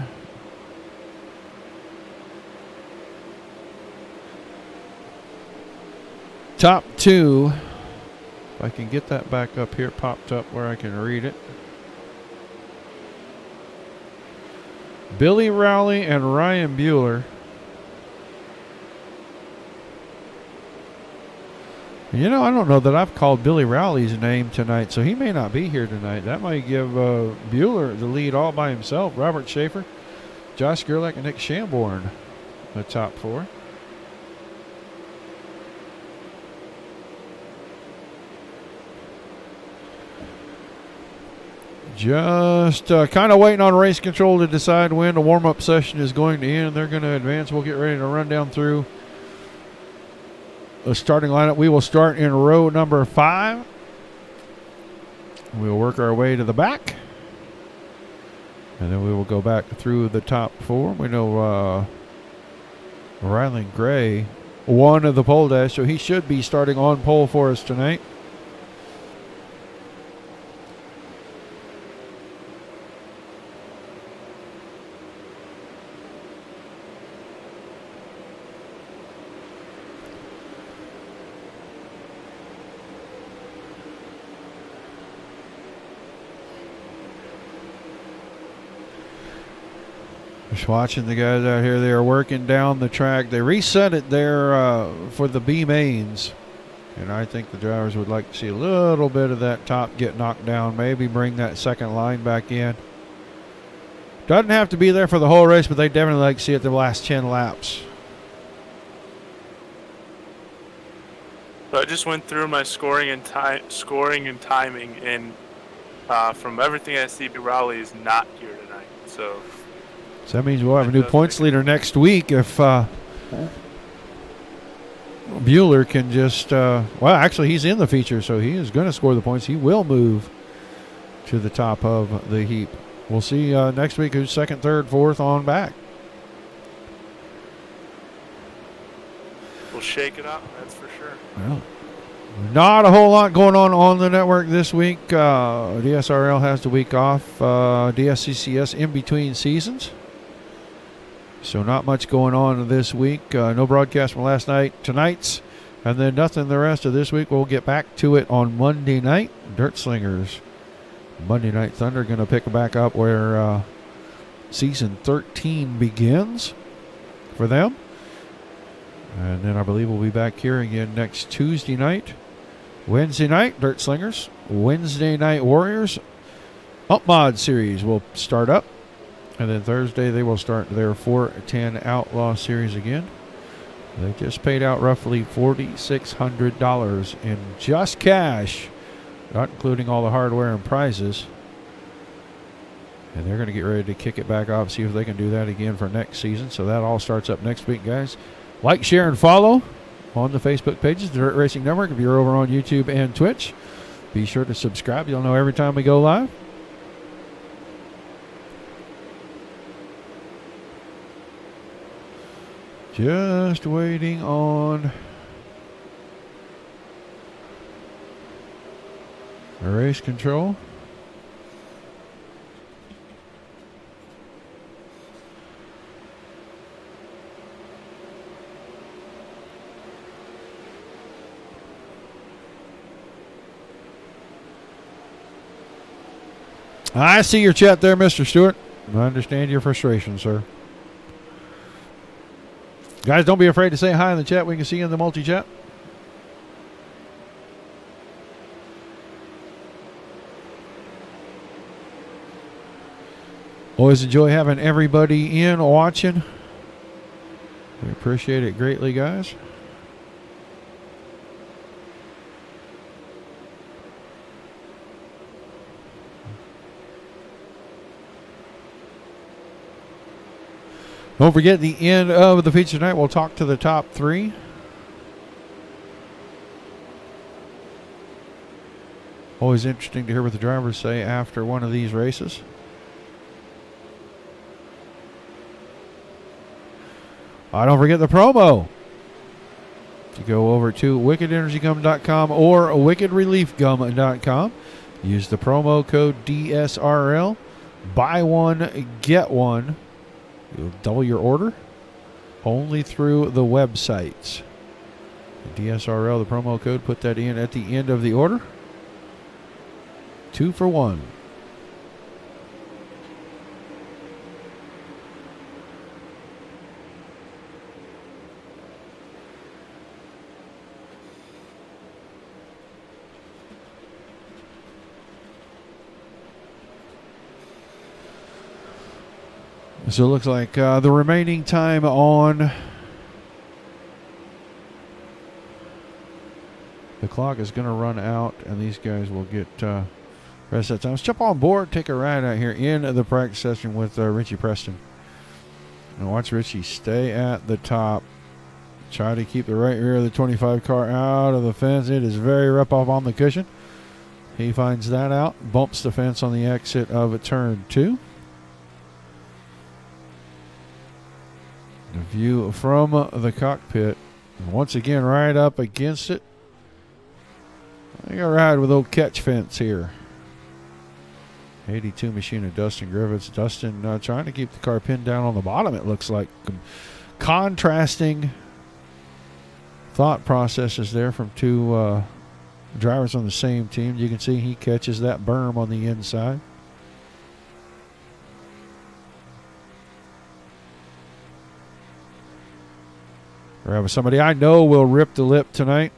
Top 2. If I can get that back up here, popped up where I can read it. Billy Rowley and Ryan Bueller. You know, I don't know that I've called Billy Rowley's name tonight, so he may not be here tonight. That might give Bueller the lead all by himself. Robert Schaefer, Josh Gerlach, and Nick Shamborn, the top 4. Just kind of waiting on race control to decide when the warm-up session is going to end. They're going to advance. We'll get ready to run down through the starting lineup. We will start in row number 5. We'll work our way to the back. And then we will go back through the top 4. We know Ryland Gray won of the pole dash, so he should be starting on pole for us tonight. Just watching the guys out here. They are working down the track. They reset it there for the B mains. And I think the drivers would like to see a little bit of that top get knocked down. Maybe bring that second line back in. Doesn't have to be there for the whole race, but they definitely like to see it the last 10 laps. So I just went through my scoring and timing, and from everything I see, Rowley is not here tonight. So So that means we'll have a new points leader next week if Bueller can just, well, actually, he's in the feature, so he is going to score the points. He will move to the top of the heap. We'll see next week who's second, third, fourth on back. We'll shake it up, that's for sure. Well, not a whole lot going on the network this week. DSRL has the week off. DSCCS in between seasons. So not much going on this week. No broadcast from last night. Tonight's, and then nothing the rest of this week. We'll get back to it on Monday night. Dirt Slingers, Monday Night Thunder, going to pick back up where season 13 begins for them. And then I believe we'll be back here again next Tuesday night. Wednesday night, Dirt Slingers. Wednesday night, Warriors. Up Mod series will start up. And then Thursday, they will start their 4-10 Outlaw series again. They just paid out roughly $4,600 in just cash, not including all the hardware and prizes. And they're going to get ready to kick it back off, see if they can do that again for next season. So that all starts up next week, guys. Like, share, and follow on the Facebook pages, the Dirt Racing Network. If you're over on YouTube and Twitch, be sure to subscribe. You'll know every time we go live. Just waiting on a race control. I see your chat there, Mr. Stewart. I understand your frustration, sir. Guys, don't be afraid to say hi in the chat. We can see you in the multi-chat. Always enjoy having everybody in watching. We appreciate it greatly, guys. Don't forget, the end of the feature tonight, we'll talk to the top three. Always interesting to hear what the drivers say after one of these races. Don't forget the promo. If you go over to wickedenergygum.com or wickedreliefgum.com, use the promo code DSRL. Buy one, get one. You'll double your order only through the websites. The DSRL, the promo code, put that in at the end of the order. 2 for 1. So it looks like the remaining time on the clock is going to run out, and these guys will get rest of that time. Let's jump on board, take a ride out here in the practice session with Richie Preston. And watch Richie stay at the top. Try to keep the right rear of the 25 car out of the fence. It is very rough off on the cushion. He finds that out, bumps the fence on the exit of turn 2. The view from the cockpit. Once again, right up against it. I got a ride with old catch fence here. 82 machine of Dustin Griffiths. Dustin trying to keep the car pinned down on the bottom, it looks like. Contrasting thought processes there from two drivers on the same team. You can see he catches that berm on the inside. We're having somebody I know will rip the lip tonight,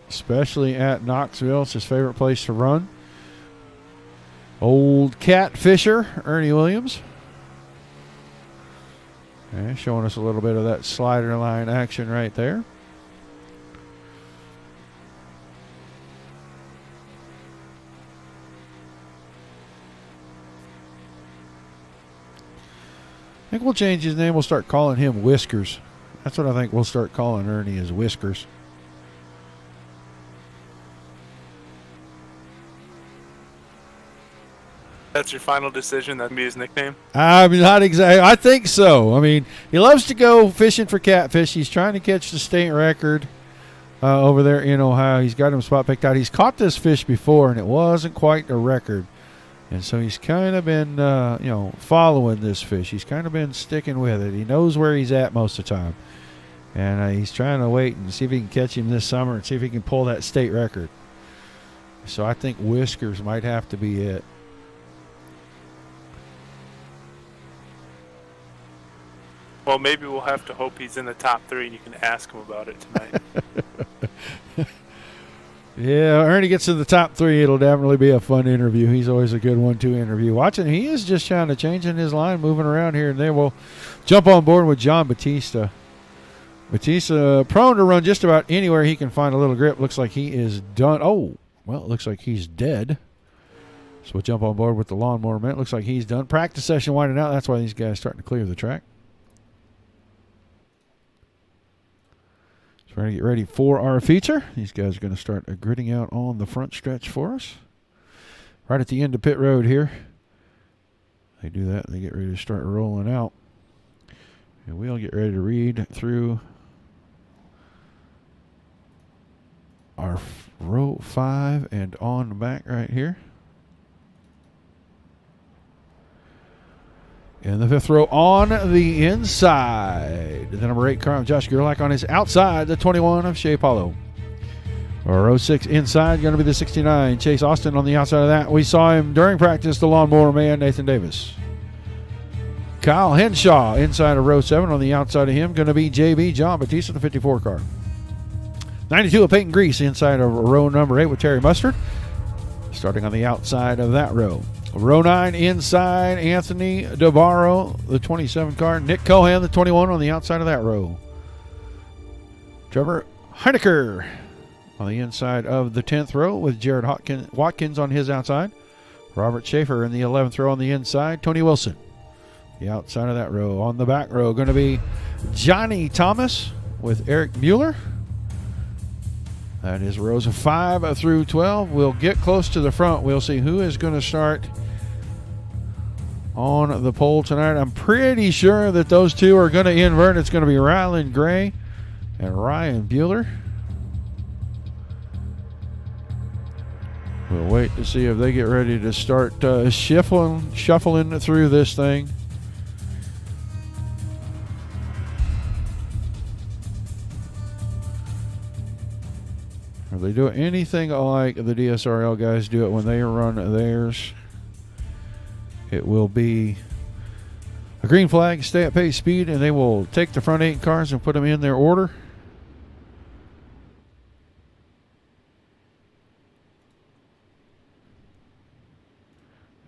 especially at Knoxville. It's his favorite place to run. Old Cat Fisher, Ernie Williams. And showing us a little bit of that slider line action right there. think we'll change his name. We'll start calling him Whiskers. That's what I think we'll start calling Ernie, is Whiskers. That's your final decision? That'd be his nickname? I mean, not exactly. I think so. I mean, he loves to go fishing for catfish. He's trying to catch the state record over there in Ohio. He's got him spot picked out. He's caught this fish before, and it wasn't quite a record. And so he's kind of been, following this fish. He's kind of been sticking with it. He knows where he's at most of the time. And he's trying to wait and see if he can catch him this summer and see if he can pull that state record. So I think Whiskers might have to be it. Well, maybe we'll have to hope he's in the top 3 and you can ask him about it tonight. Yeah, Ernie gets in the top 3. It'll definitely be a fun interview. He's always a good one to interview. Watching, he is just trying to change in his line, moving around here and there. We'll jump on board with John Batista. Batista prone to run just about anywhere he can find a little grip. Looks like he is done. Oh, well, it looks like he's dead. So we'll jump on board with the lawnmower man. It looks like he's done. Practice session winding out. That's why these guys are starting to clear the track. So we're going to get ready for our feature. These guys are going to start gridding out on the front stretch for us. Right at the end of pit road here. They do that. They get ready to start rolling out. And we'll get ready to read through our row 5 and on back right here. In the 5th row on the inside, the number 8 car of Josh Gerlach on his outside, the 21 of Shea Paulo. Row 6 inside, going to be the 69, Chase Austin on the outside of that. We saw him during practice, the lawnmower man, Nathan Davis. Kyle Henshaw inside of row 7 on the outside of him, going to be JB John Batista, the 54 car. 92 of Peyton Grease inside of row number 8 with Terry Mustard, starting on the outside of that row. Row 9 inside, Anthony DeBarro, the 27 car. Nick Cohan, the 21 on the outside of that row. Trevor Heinecker on the inside of the 10th row with Jared Watkins on his outside. Robert Schaefer in the 11th row on the inside. Tony Wilson, the outside of that row. On the back row, going to be Johnny Thomas with Eric Mueller. That is rows of 5 through 12. We'll get close to the front. We'll see who is going to start on the pole tonight. I'm pretty sure that those two are going to invert. It's going to be Rylan Gray and Ryan Bueller. We'll wait to see if they get ready to start shuffling through this thing. If they do anything like the DSRL guys do it when they run theirs, it will be a green flag, stay at pace speed, and they will take the front 8 cars and put them in their order.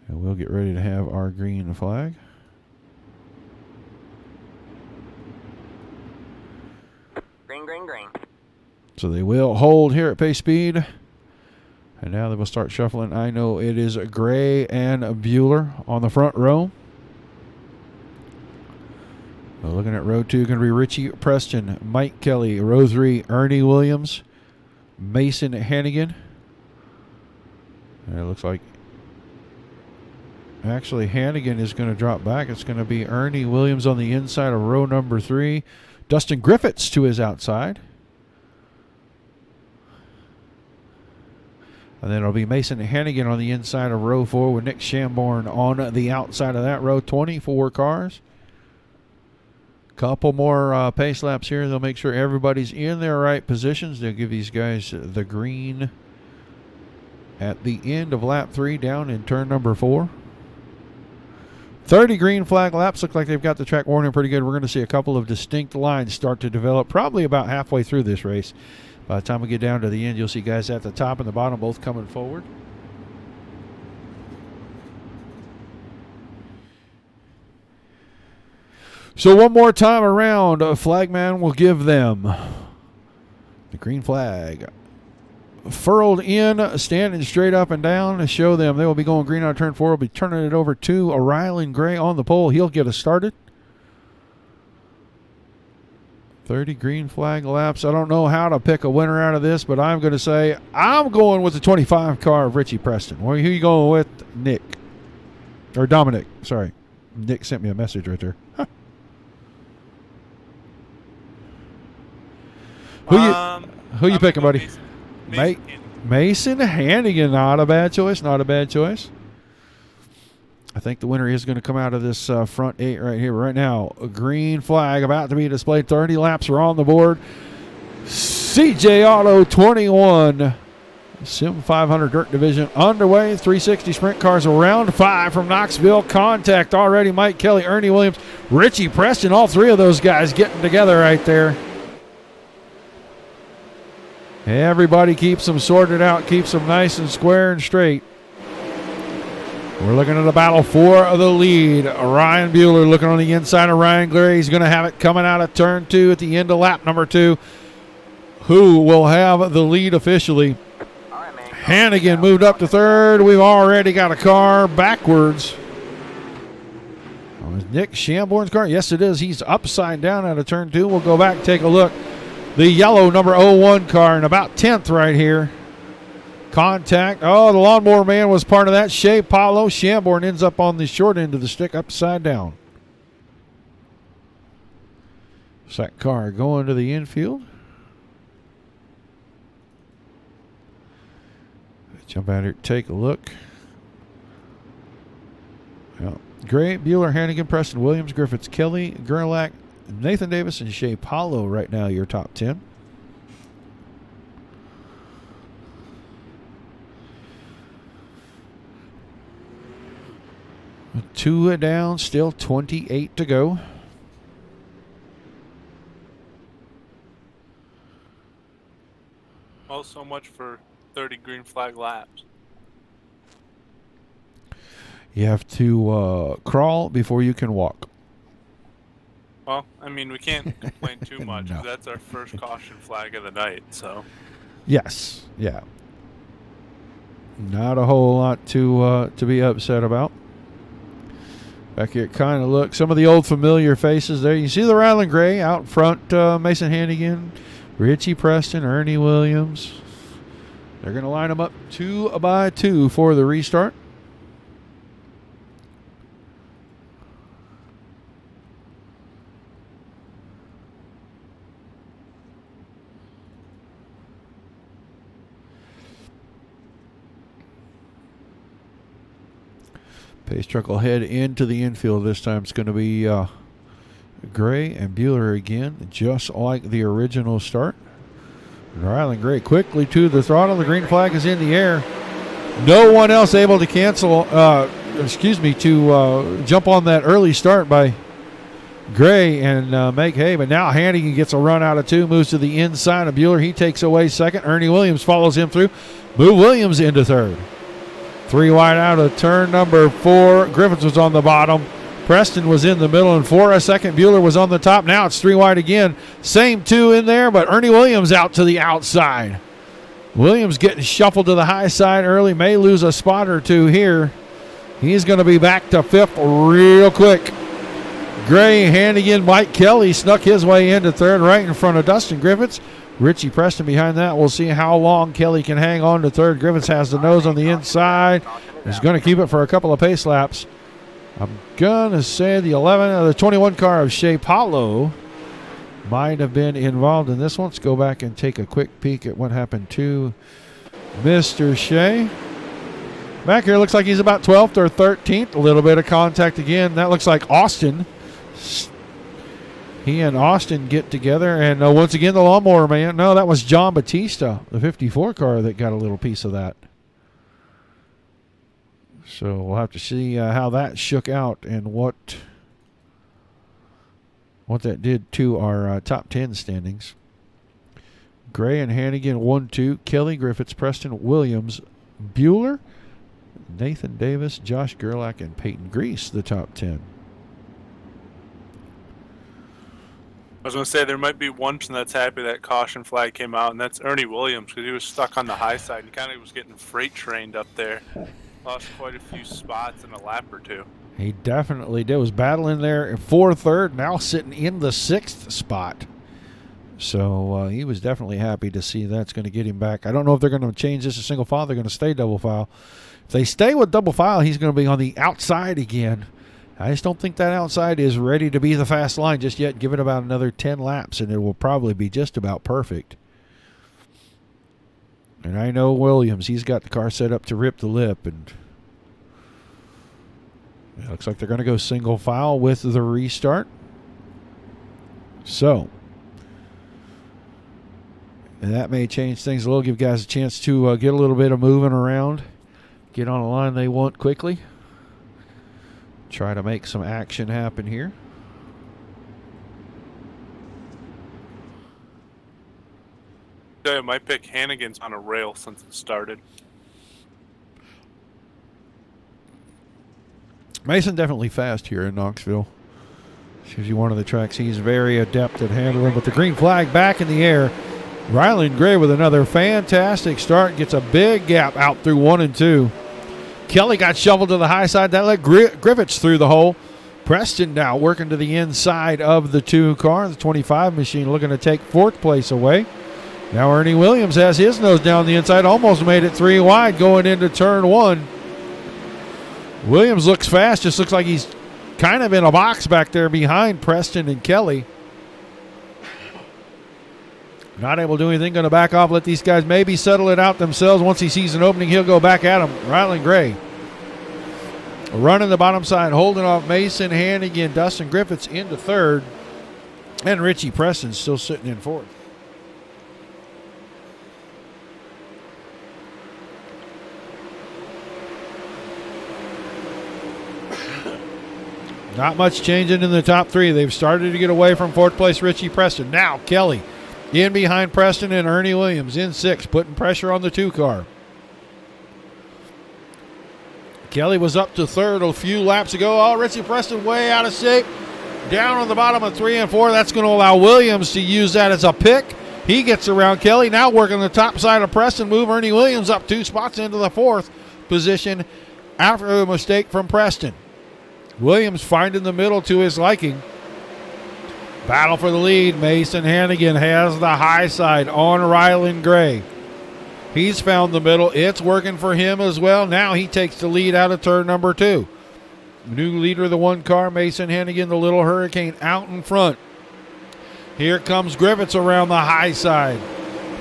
And we'll get ready to have our green flag. Green, green, green. So they will hold here at pace speed. And now they will start shuffling. I know it is Gray and Bueller on the front row. Well, looking at row 2, going to be Richie Preston, Mike Kelly. Row 3, Ernie Williams, Mason Hannigan. And it looks like actually Hannigan is going to drop back. It's going to be Ernie Williams on the inside of row number 3. Dustin Griffiths to his outside. And then it'll be Mason Hannigan on the inside of row 4 with Nick Shamborn on the outside of that row. 24 cars. Couple more pace laps here. They'll make sure everybody's in their right positions. They'll give these guys the green at the end of lap 3 down in turn number 4. 30 green flag laps. Look like they've got the track warning pretty good. We're going to see a couple of distinct lines start to develop probably about halfway through this race. By the time we get down to the end, you'll see guys at the top and the bottom both coming forward. So one more time around, flagman will give them the green flag. Furled in, standing straight up and down to show them they will be going green on turn 4. We'll be turning it over to Rylan Gray on the pole. He'll get us started. 30 green flag laps. I don't know how to pick a winner out of this, but I'm going to say I'm going with the 25 car of Richie Preston. Who are you going with, Nick? Or Dominic, sorry. Nick sent me a message right there. Huh. Who you picking, buddy? Mason Hannigan. Not a bad choice. Not a bad choice. I think the winner is going to come out of this front 8 right here. Right now, a green flag about to be displayed. 30 laps are on the board. CJ Auto 21. Sim500 Dirt Division underway. 360 sprint cars around 5 from Knoxville. Contact already. Mike Kelly, Ernie Williams, Richie Preston. All 3 of those guys getting together right there. Everybody keeps them sorted out, keeps them nice and square and straight. We're looking at a battle for the lead. Ryan Bueller looking on the inside of Ryan Gray. He's going to have it coming out of turn 2 at the end of lap number 2. Who will have the lead officially? Hannigan moved up to 3rd. We've already got a car backwards. Oh, is Nick Shamborn's car? Yes, it is. He's upside down out of turn 2. We'll go back and take a look. The yellow number 01 car in about 10th right here. Contact. Oh, the lawnmower man was part of that. Shea Paulo. Shamborn ends up on the short end of the stick upside down. Is that car going to the infield? Jump out here, take a look. Well, Gray, Bueller, Hannigan, Preston, Williams, Griffiths, Kelly, Gerlach, Nathan Davis, and Shea Paulo right now, your top 10. Two down, still 28 to go. Well, so much for 30 green flag laps. You have to crawl before you can walk. Well, I mean, we can't complain too much. No. That's our first caution flag of the night, so. Yes, yeah. Not a whole lot to be upset about. Back here, kind of look. Some of the old familiar faces there. You see the Ryland Gray out front, Mason Hannigan, Richie Preston, Ernie Williams. They're going to line them up 2 by 2 for the restart. Pace truck will head into the infield. This time it's going to be Gray and Bueller again, just like the original start. Ryland Gray quickly to the throttle. The green flag is in the air. No one else able to cancel, to jump on that early start by Gray and make hay. But now Hannigan gets a run out of 2, moves to the inside of Bueller. He takes away 2nd. Ernie Williams follows him through. Move Williams into 3rd. 3 wide out of turn number 4. Griffiths was on the bottom. Preston was in the middle, and for a second, Bueller was on the top. Now it's 3 wide again. Same 2 in there, but Ernie Williams out to the outside. Williams getting shuffled to the high side early. May lose a spot or 2 here. He's going to be back to 5th real quick. Gray, Hannigan, Mike Kelly snuck his way into 3rd right in front of Dustin Griffiths. Richie Preston behind that. We'll see how long Kelly can hang on to 3rd. Griffiths has the nose on the inside. He's going to keep it for a couple of pace laps. I'm going to say the 21 car of Shea Paulo might have been involved in this one. Let's go back and take a quick peek at what happened to Mr. Shea. Back here looks like he's about 12th or 13th. A little bit of contact again. That looks like Austin. He and Austin get together, and once again the lawnmower man. No, that was John Batista, the 54 car, that got a little piece of that. So we'll have to see how that shook out and what that did to our top 10 standings. Gray and Hannigan 1-2. Kelly, Griffiths, Preston, Williams, Bueller, Nathan Davis, Josh Gerlach, and Peyton Grease, the top 10. I was going to say there might be one person that's happy that caution flag came out, and that's Ernie Williams, because he was stuck on the high side and kind of was getting freight trained up there. Lost quite a few spots in a lap or 2. He definitely did. Was battling there for 3rd, now sitting in the 6th spot. So he was definitely happy to see that's going to get him back. I don't know if they're going to change this to single file. They're going to stay double file. If they stay with double file, he's going to be on the outside again. I just don't think that outside is ready to be the fast line just yet. Give it about another 10 laps, and it will probably be just about perfect. And I know Williams, he's got the car set up to rip the lip, and it looks like they're going to go single file with the restart. So, and that may change things a little, give guys a chance to get a little bit of moving around, get on a line they want quickly. Try to make some action happen here. I might pick Hannigan's on a rail since it started. Mason definitely fast here in Knoxville. Gives you one of the tracks he's very adept at handling. But the green flag back in the air. Ryland Gray with another fantastic start. Gets a big gap out through 1 and 2. Kelly got shoveled to the high side. That let Griffiths through the hole. Preston now working to the inside of the 2 car. The 25 machine looking to take 4th place away. Now Ernie Williams has his nose down the inside. Almost made it 3 wide going into turn 1. Williams looks fast. Just looks like he's kind of in a box back there behind Preston and Kelly. Not able to do anything. Going to back off. Let these guys maybe settle it out themselves. Once he sees an opening, he'll go back at him. Ryland Gray running the bottom side, holding off Mason Hannigan. Dustin Griffiths into 3rd. And Richie Preston still sitting in 4th. Not much changing in the top 3. They've started to get away from 4th place Richie Preston. Now Kelly in behind Preston and Ernie Williams in 6th, putting pressure on the 2 car. Kelly was up to 3rd a few laps ago. Oh, Richie Preston way out of shape. Down on the bottom of 3 and 4. That's going to allow Williams to use that as a pick. He gets around Kelly. Now working the top side of Preston. Move Ernie Williams up 2 spots into the 4th position after a mistake from Preston. Williams finding the middle to his liking. Battle for the lead. Mason Hannigan has the high side on Ryland Gray. He's found the middle. It's working for him as well. Now he takes the lead out of turn number 2. New leader of the 1 car, Mason Hannigan, the Little Hurricane, out in front. Here comes Griffiths around the high side.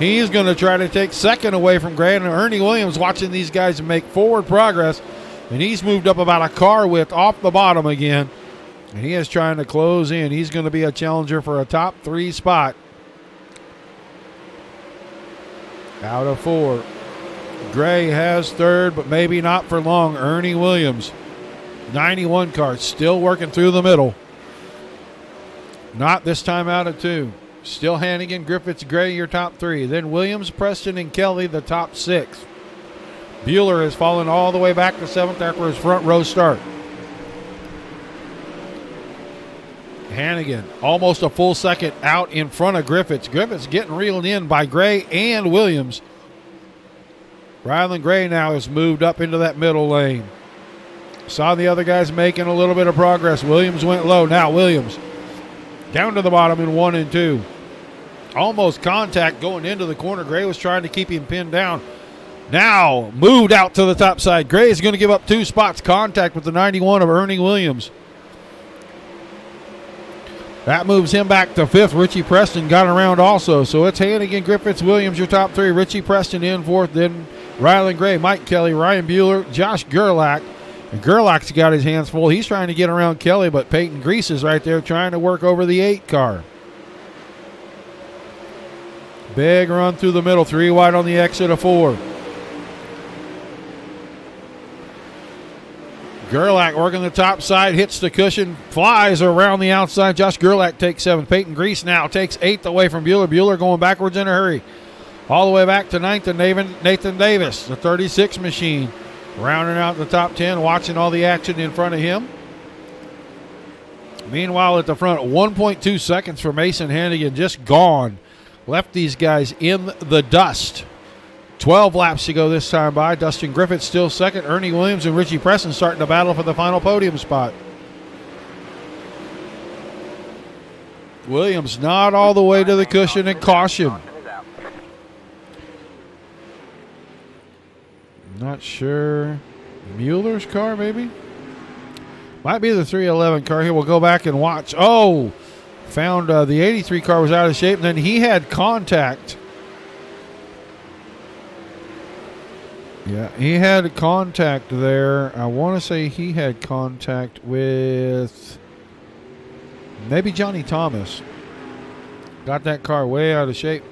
He's going to try to take 2nd away from Gray. And Ernie Williams watching these guys make forward progress. And he's moved up about a car width off the bottom again. And he is trying to close in. He's going to be a challenger for a top 3 spot. Out of 4. Gray has 3rd, but maybe not for long. Ernie Williams, 91 car, still working through the middle. Not this time out of 2. Still Hannigan, Griffiths, Gray, your top 3. Then Williams, Preston, and Kelly, the top 6. Bueller has fallen all the way back to 7th after his front row start. Hannigan almost a full second out in front of Griffiths. Griffiths getting reeled in by Gray and Williams. Ryland Gray now has moved up into that middle lane. Saw the other guys making a little bit of progress. Williams went low. Now Williams down to the bottom in 1 and 2. Almost contact going into the corner. Gray was trying to keep him pinned down. Now moved out to the top side. Gray is going to give up 2 spots. Contact with the 91 of Ernie Williams. That moves him back to 5th. Richie Preston got around also. So it's Hannigan, Griffiths, Williams, your top 3. Richie Preston in 4th. Then Ryland Gray, Mike Kelly, Ryan Bueller, Josh Gerlach. And Gerlach's got his hands full. He's trying to get around Kelly, but Peyton Grease is right there trying to work over the 8 car. Big run through the middle. 3 wide on the exit of 4. Gerlach working the top side, hits the cushion, flies around the outside. Josh Gerlach takes 7th. Peyton Grease now takes 8th away from Bueller. Bueller going backwards in a hurry. All the way back to 9th and Nathan Davis, the 36 machine. Rounding out the top 10, watching all the action in front of him. Meanwhile, at the front, 1.2 seconds for Mason Hannigan, just gone. Left these guys in the dust. 12 laps to go this time by. Dustin Griffith still second. Ernie Williams and Richie Preston starting to battle for the final podium spot. Williams not all the way to the cushion, and caution. Not sure. Mueller's car, maybe? Might be the 311 car. Here, we'll go back and watch. Oh, found the 83 car was out of shape, and then he had contact. Yeah, he had contact there. I want to say he had contact with maybe Johnny Thomas. Got that car way out of shape.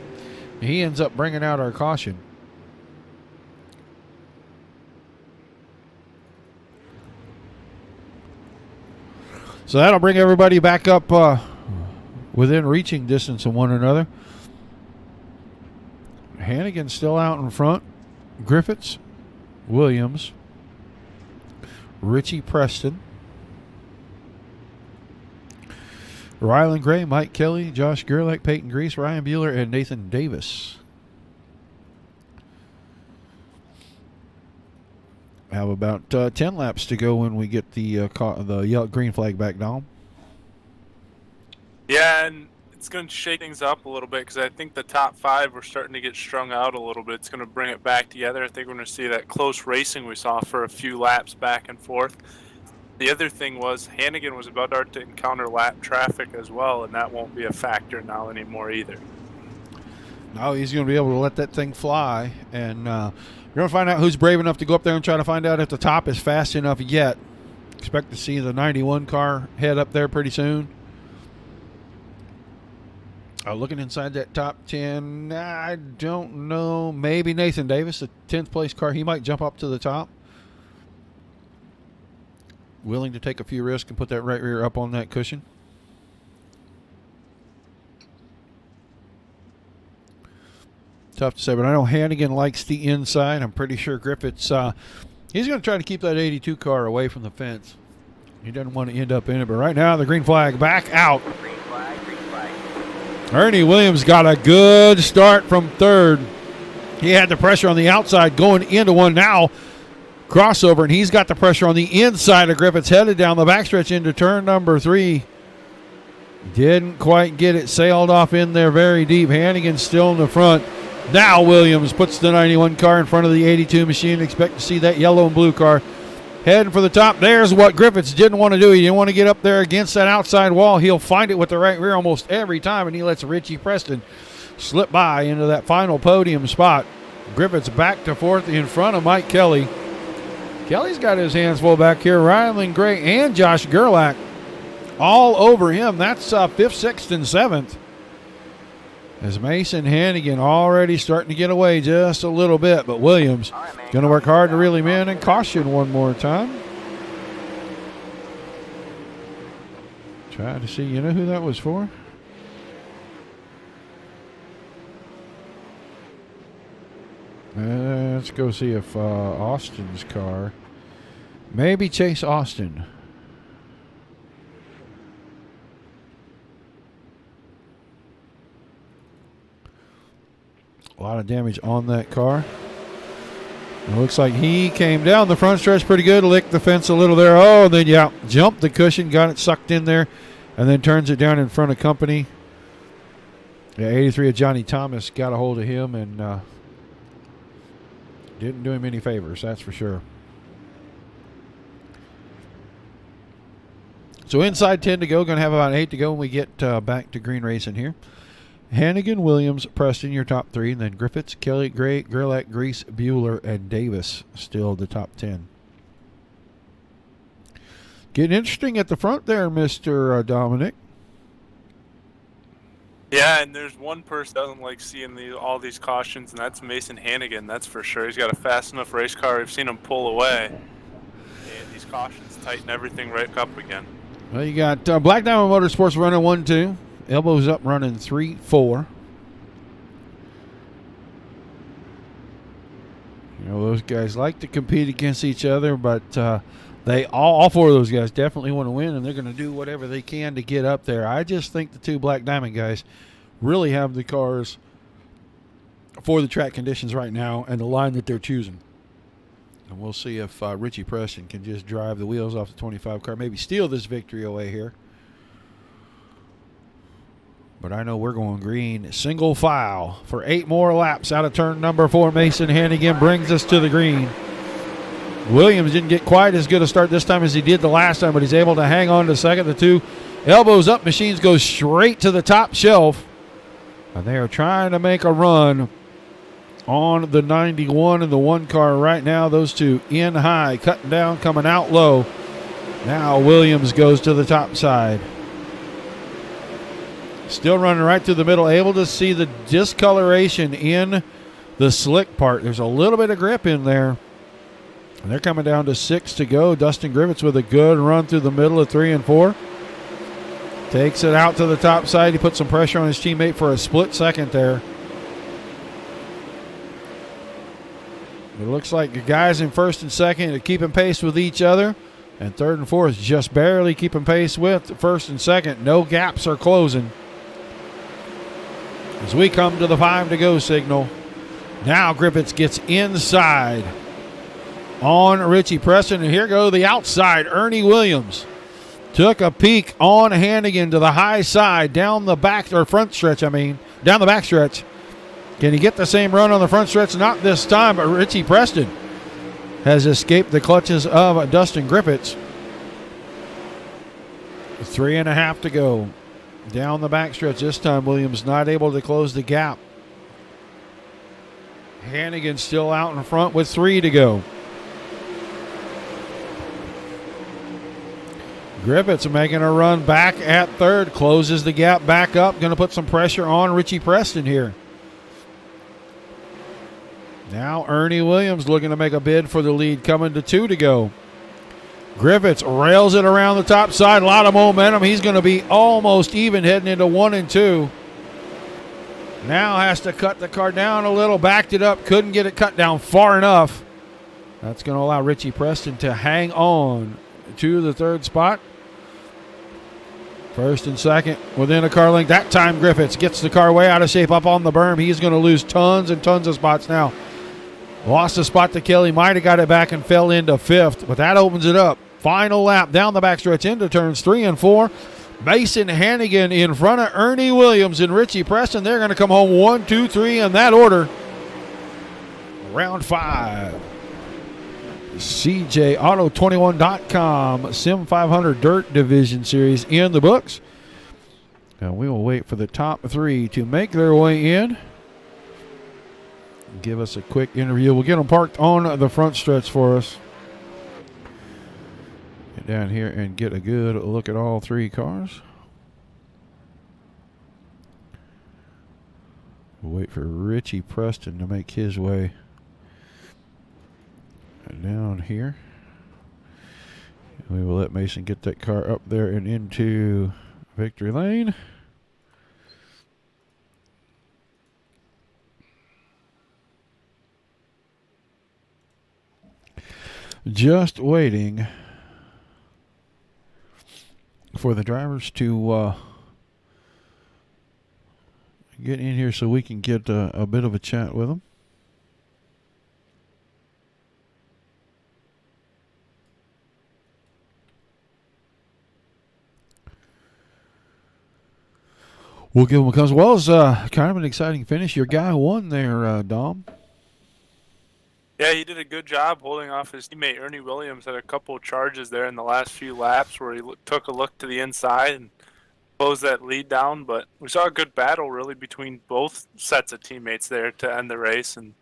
He ends up bringing out our caution. So that'll bring everybody back up within reaching distance of one another. Hannigan still out in front. Griffiths, Williams, Richie Preston, Rylan Gray, Mike Kelly, Josh Gerlach, Peyton Grease, Ryan Bueller, and Nathan Davis. Have about 10 laps to go when we get the yellow green flag back down. Yeah, and it's going to shake things up a little bit because I think the top 5 were starting to get strung out a little bit. It's going to bring it back together. I think we're going to see that close racing we saw for a few laps back and forth. The other thing was Hannigan was about to encounter lap traffic as well, and that won't be a factor now anymore either. No, he's going to be able to let that thing fly, and you're going to find out who's brave enough to go up there and try to find out if the top is fast enough yet. Expect to see the 91 car head up there pretty soon. Looking inside that top 10, I don't know. Maybe Nathan Davis, the 10th place car, he might jump up to the top. Willing to take a few risks and put that right rear up on that cushion. Tough to say, but I know Hannigan likes the inside. I'm pretty sure Griffiths, he's going to try to keep that 82 car away from the fence. He doesn't want to end up in it, but right now the green flag back out. Green flag, green flag. Ernie Williams got a good start from third. He had the pressure on the outside going into one now. Crossover, and he's got the pressure on the inside of Griffiths, headed down the backstretch into turn number 3. Didn't quite get it, sailed off in there very deep. Hannigan still in the front. Now Williams puts the 91 car in front of the 82 machine. Expect to see that yellow and blue car heading for the top. There's what Griffiths didn't want to do. He didn't want to get up there against that outside wall. He'll find it with the right rear almost every time, and he lets Richie Preston slip by into that final podium spot. Griffiths back to 4th in front of Mike Kelly. Kelly's got his hands full back here. Rylan Gray and Josh Gerlach all over him. That's 5th, 6th, and 7th. As Mason Hannigan already starting to get away just a little bit, but Williams going to work hard to reel him in and caution one more time. Try to see, you know who that was for? Let's go see if Austin's car. Maybe Chase Austin. A lot of damage on that car. It looks like he came down the front stretch pretty good, licked the fence a little there. Oh, and then, yeah, jumped the cushion, got it sucked in there, and then turns it down in front of company. Yeah, 83 of Johnny Thomas got a hold of him and didn't do him any favors, that's for sure. So inside 10 to go. Going to have about 8 to go when we get back to green racing here. Hannigan, Williams, Preston, your top 3. And then Griffiths, Kelly, Gray, Gerlach, Grease, Bueller, and Davis still the top 10. Getting interesting at the front there, Mr. Dominic. Yeah, and there's one person that doesn't like seeing all these cautions, and that's Mason Hannigan, that's for sure. He's got a fast enough race car. We've seen him pull away. And these cautions tighten everything right up again. Well, you got Black Diamond Motorsports running 1-2. Elbows up running 3-4. You know, those guys like to compete against each other, but they all 4 of those guys definitely want to win, and they're going to do whatever they can to get up there. I just think the 2 Black Diamond guys really have the cars for the track conditions right now and the line that they're choosing. And we'll see if Richie Preston can just drive the wheels off the 25 car, maybe steal this victory away here. But I know we're going green. Single file for 8 more laps out of turn number 4. Mason Hannigan brings us to the green. Williams didn't get quite as good a start this time as he did the last time, but he's able to hang on to second. The 2 elbows up machines go straight to the top shelf. And they are trying to make a run on the 91 and the 1 car right now. Those 2 in high, cutting down, coming out low. Now Williams goes to the top side. Still running right through the middle, able to see the discoloration in the slick part. There's a little bit of grip in there. And they're coming down to 6 to go. Dustin Griffiths with a good run through the middle of 3 and 4. Takes it out to the top side. He puts some pressure on his teammate for a split second there. It looks like the guys in first and second are keeping pace with each other. And third and fourth just barely keeping pace with first and second. No gaps are closing. As we come to the 5 to go signal. Now Griffiths gets inside on Richie Preston. And here go the outside. Ernie Williams took a peek on Hannigan to the high side down the back, or front stretch, down the back stretch. Can he get the same run on the front stretch? Not this time, but Richie Preston has escaped the clutches of Dustin Griffiths. 3.5 to go. Down the backstretch this time, Williams not able to close the gap. Hannigan still out in front with 3 to go. Griffiths making a run back at third, closes the gap back up. Going to put some pressure on Richie Preston here. Now Ernie Williams looking to make a bid for the lead, coming to 2 to go. Griffiths rails it around the top side. A lot of momentum. He's going to be almost even heading into 1 and 2. Now has to cut the car down a little. Backed it up. Couldn't get it cut down far enough. That's going to allow Richie Preston to hang on to the 3rd spot. First and second within a car length. That time Griffiths gets the car way out of shape up on the berm. He's going to lose tons and tons of spots now. Lost a spot to Kelly. Might have got it back and fell into 5th. But that opens it up. Final lap down the backstretch into turns 3 and 4. Mason Hannigan in front of Ernie Williams and Richie Preston. They're going to come home 1, 2, 3 in that order. Round 5. CJAuto21.com Sim500 Dirt Division Series in the books. And we will wait for the top 3 to make their way in. Give us a quick interview. We'll get them parked on the front stretch for us. Get down here and get a good look at all 3 cars. We'll wait for Richie Preston to make his way down here. We will let Mason get that car up there and into victory lane. Just waiting for the drivers to get in here so we can get a bit of a chat with them. We'll give them a call. As well as kind of an exciting finish. Your guy won there, Dom. Yeah, he did a good job holding off his teammate Ernie Williams. Had a couple of charges there in the last few laps where he took a look to the inside and closed that lead down. But we saw a good battle really between both sets of teammates there to end the race, and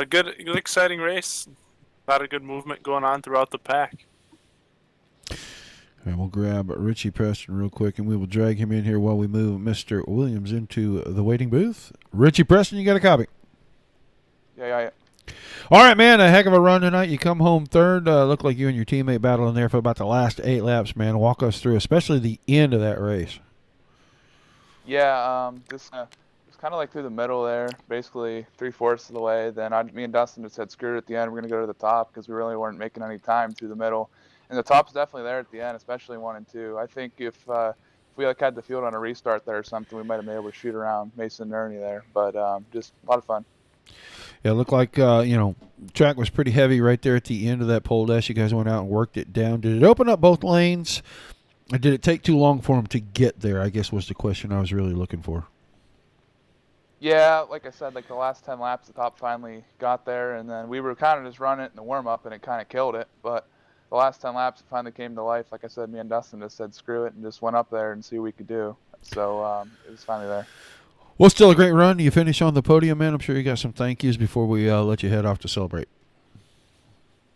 good exciting race. A lot of good movement going on throughout the pack. And we'll grab Richie Preston real quick, and we will drag him in here while we move Mr. Williams into the waiting booth. Richie Preston, you got a copy? Yeah. All right, man, a heck of a run tonight. You come home 3rd. Looked like you and your teammate battling there for about the last 8 laps, man. Walk us through, especially the end of that race. Yeah, just kind of like through the middle there, basically 3/4 of the way. Then me and Dustin just said, screw it at the end. We're going to go to the top because we really weren't making any time through the middle. And the top's definitely there at the end, especially 1 and 2. I think if we had the field on a restart there or something, we might have been able to shoot around Mason and Ernie there. But just a lot of fun. Yeah, it looked like, track was pretty heavy right there at the end of that pole dash. You guys went out and worked it down. Did it open up both lanes Did it take too long for him to get there, I guess was the question I was really looking for. Yeah, like I said, like the last 10 laps, the top finally got there, and then we were kind of just running it in the warm-up, and it kind of killed it. But the last 10 laps, it finally came to life. Like I said, me and Dustin just said, screw it, and just went up there and see what we could do. So it was finally there. Well, still a great run. You finish on the podium, man. I'm sure you got some thank yous before we let you head off to celebrate.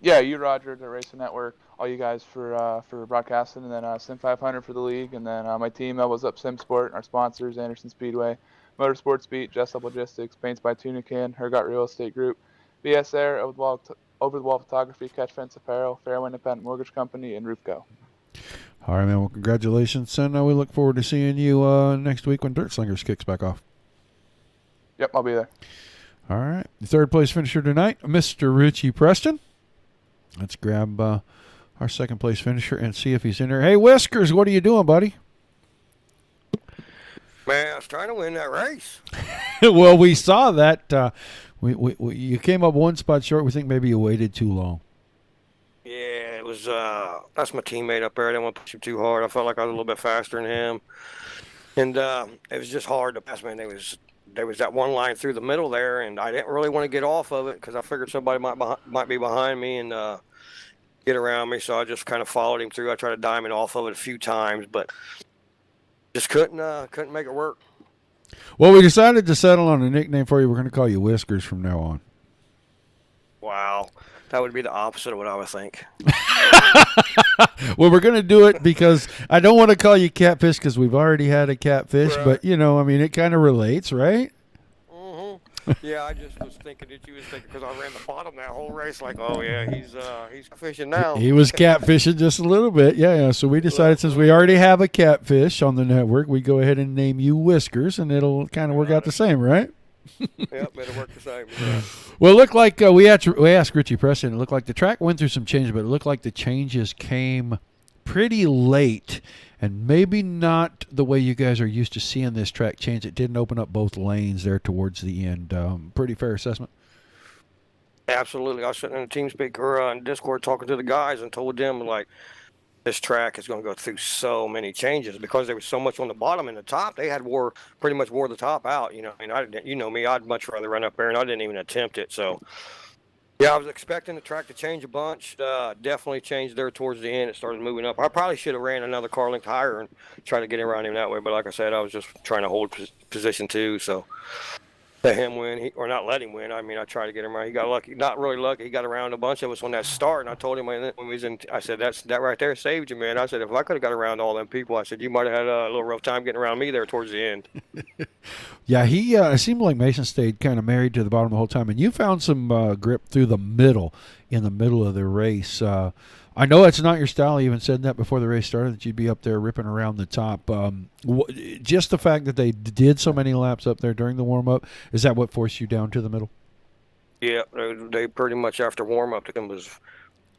Yeah, you, Roger, the Racing Network, all you guys for broadcasting, and then Sim500 for the league, and then my team, Elbows Up Sim Sport, our sponsors, Anderson Speedway, Motorsports Beat, Jessup Logistics, Paints by Tunican, Hergot Real Estate Group, BS Air, Over the Wall Photography, Catch Fence Apparel, Fairway Independent Mortgage Company, and Roofco. All right, man. Well, congratulations, and we look forward to seeing you next week when Dirt Slingers kicks back off. Yep, I'll be there. All right. The third place finisher tonight, Mr. Richie Preston. Let's grab our second place finisher and see if he's in there. Hey, Whiskers, what are you doing, buddy? Man, I was trying to win that race. Well, we saw that. You came up one spot short. We think maybe you waited too long. Yeah, it was. That's my teammate up there. I didn't want to push him too hard. I felt like I was a little bit faster than him, and it was just hard to pass. Man, there was that one line through the middle there, and I didn't really want to get off of it because I figured somebody might be behind me and get around me. So I just kind of followed him through. I tried to diamond off of it a few times, but just couldn't make it work. Well, we decided to settle on a nickname for you. We're going to call you Whiskers from now on. Wow. That would be the opposite of what I would think. Well, we're going to do it because I don't want to call you Catfish because we've already had a catfish, Right. but, it kind of relates, right? Yeah, I just was thinking that you was thinking because I ran the bottom that whole race like, oh, yeah, he's fishing now. He was catfishing just a little bit. Yeah. So we decided since we already have a catfish on the network, we go ahead and name you Whiskers, and it'll kind of work out the same, right? Yep, it'll work the same. Yeah. Well, it looked like we asked Richie Preston. It looked like the track went through some changes, but it looked like the changes came pretty late, and maybe not the way you guys are used to seeing this track change. It didn't open up both lanes there towards the end. Pretty fair assessment. Absolutely. I was sitting in the TeamSpeak or on Discord talking to the guys and told them, like, this track is going to go through so many changes because there was so much on the bottom and the top. They had pretty much wore the top out. Me, I'd much rather run up there, and I didn't even attempt it. So, yeah, I was expecting the track to change a bunch. Definitely changed there towards the end. It started moving up. I probably should have ran another car length higher and tried to get around him that way. But like I said, I was just trying to hold position too. So let him win, or not let him win. I mean, I tried to get him around. He got lucky, not really lucky. He got around a bunch of us on that start, and I told him when we was in, I said, that right there saved you, man. I said, if I could have got around all them people, I said, you might have had a little rough time getting around me there towards the end. Yeah, it seemed like Mason stayed kind of married to the bottom the whole time, and you found some grip through the middle, in the middle of the race. I know it's not your style. You even said that before the race started, that you'd be up there ripping around the top. Just the fact that they did so many laps up there during the warm-up, is that what forced you down to the middle? Yeah, they pretty much after warm-up, it was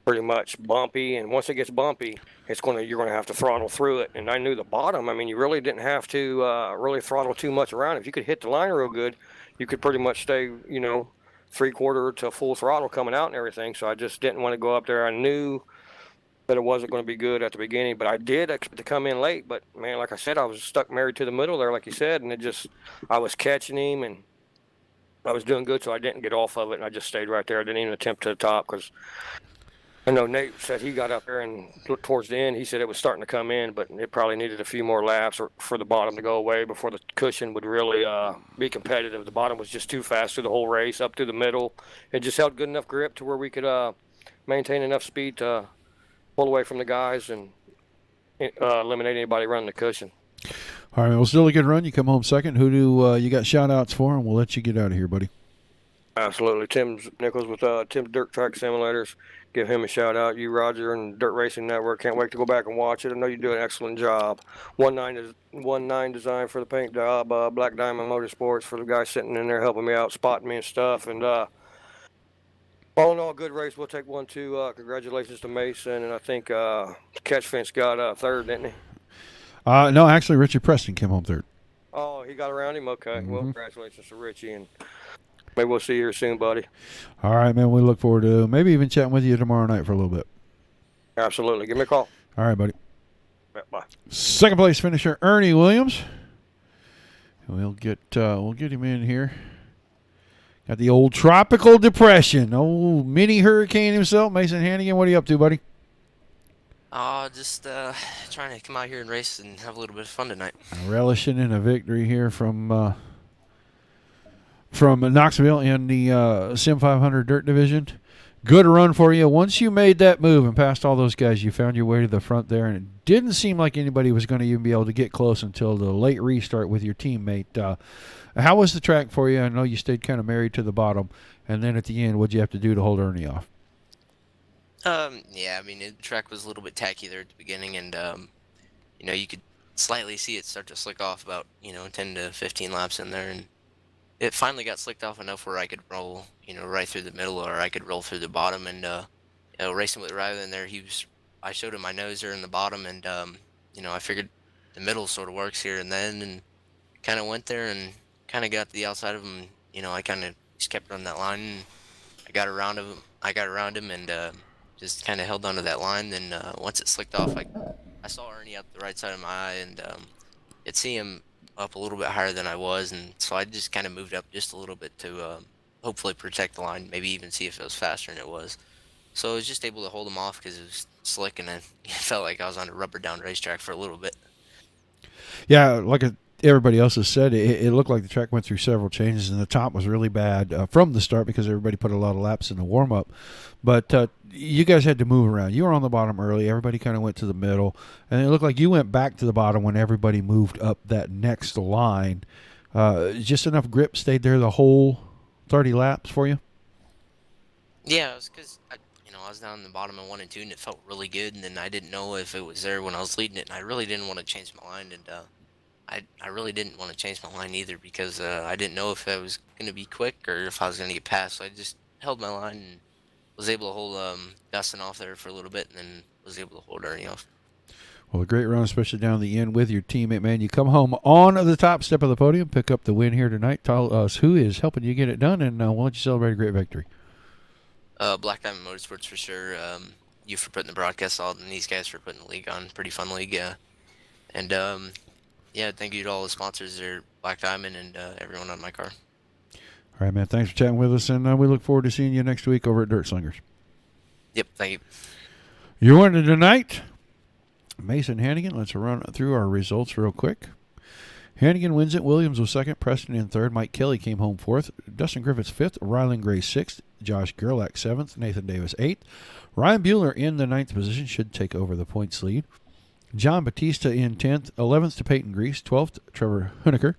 pretty much bumpy, and once it gets bumpy, you're going to have to throttle through it. And I knew the bottom, I mean, you really didn't have to really throttle too much around. If you could hit the line real good, you could pretty much stay, three-quarter to full throttle coming out and everything. So I just didn't want to go up there. I knew that it wasn't going to be good at the beginning, but I did expect to come in late. But, man, like I said, I was stuck married to the middle there, like you said, and I was catching him, and I was doing good, so I didn't get off of it, and I just stayed right there. I didn't even attempt to the top because I know Nate said he got up there and looked towards the end. He said it was starting to come in, but it probably needed a few more laps for the bottom to go away before the cushion would really be competitive. The bottom was just too fast through the whole race, up through the middle. It just held good enough grip to where we could maintain enough speed to pull away from the guys and eliminate anybody running the cushion. All right, well, still a good run. You come home second. Who do you got shout-outs for, and we'll let you get out of here, buddy. Absolutely. Tim Nichols with Tim's Dirt Track Simulators. Give him a shout-out. You, Roger, and Dirt Racing Network. Can't wait to go back and watch it. I know you do an excellent job. 1-9 design for the paint job. Black Diamond Motorsports for the guy sitting in there helping me out, spotting me and stuff. And all in all, good race. We'll take 1-2. Congratulations to Mason. And I think Catch Fence got third, didn't he? No, actually, Richie Preston came home third. Oh, he got around him? Okay. Mm-hmm. Well, congratulations to Richie. And maybe we'll see you here soon, buddy. All right, man. We look forward to maybe even chatting with you tomorrow night for a little bit. Absolutely. Give me a call. All right, buddy. Yeah, bye. Second place finisher Ernie Williams. We'll get him in here. Got the old tropical depression, old mini hurricane himself, Mason Hannigan. What are you up to, buddy? Just trying to come out here and race and have a little bit of fun tonight. Relishing in a victory here from Knoxville in the Sim500 Dirt Division. Good run for you. Once you made that move and passed all those guys, you found your way to the front there, and it didn't seem like anybody was going to even be able to get close until the late restart with your teammate. How was the track for you? I know you stayed kind of married to the bottom, and then at the end, what'd you have to do to hold Ernie off? Yeah, I mean, the track was a little bit tacky there at the beginning, and, you could slightly see it start to slick off about, 10 to 15 laps in there, and it finally got slicked off enough where I could roll, right through the middle, or I could roll through the bottom, and, racing with Riley in there, I showed him my nose there in the bottom, and, I figured the middle sort of works here and then, and kind of went there and kind of got to the outside of him, I kind of just kept on that line, and I got around him, and, just kind of held onto that line. Then once it slicked off, I saw Ernie out the right side of my eye, and I'd see him up a little bit higher than I was, and so I just kind of moved up just a little bit to hopefully protect the line, maybe even see if it was faster than it was. So I was just able to hold him off because it was slick, and it felt like I was on a rubber down racetrack for a little bit. Yeah, like everybody else has said, it looked like the track went through several changes, and the top was really bad from the start because everybody put a lot of laps in the warm-up. But you guys had to move around. You were on the bottom early. Everybody kind of went to the middle, and it looked like you went back to the bottom when everybody moved up that next line. Just enough grip stayed there the whole 30 laps for you? Yeah, it was because I was down in the bottom of 1 and 2, and it felt really good, and then I didn't know if it was there when I was leading it, and I really didn't want to change my line, and I really didn't want to change my line either because I didn't know if I was going to be quick or if I was going to get past, so I just held my line and was able to hold Dustin off there for a little bit, and then was able to hold Ernie off. Well, a great run, especially down the end with your teammate, man. You come home on the top step of the podium, pick up the win here tonight. Tell us who is helping you get it done, and we'll let you celebrate a great victory. Black Diamond Motorsports for sure. You for putting the broadcast on, and these guys for putting the league on. Pretty fun league, and thank you to all the sponsors there, Black Diamond, and everyone on my car. All right, man. Thanks for chatting with us, and we look forward to seeing you next week over at Dirt Slingers. Yep, thank you. Your winner tonight, Mason Hannigan. Let's run through our results real quick. Hannigan wins it. Williams was second. Preston in third. Mike Kelly came home fourth. Dustin Griffiths fifth. Rylan Gray sixth. Josh Gerlach seventh. Nathan Davis eighth. Ryan Bueller in the ninth position should take over the points lead. John Batista in 10th. 11th to Peyton Grease. 12th, Trevor Hoenecker.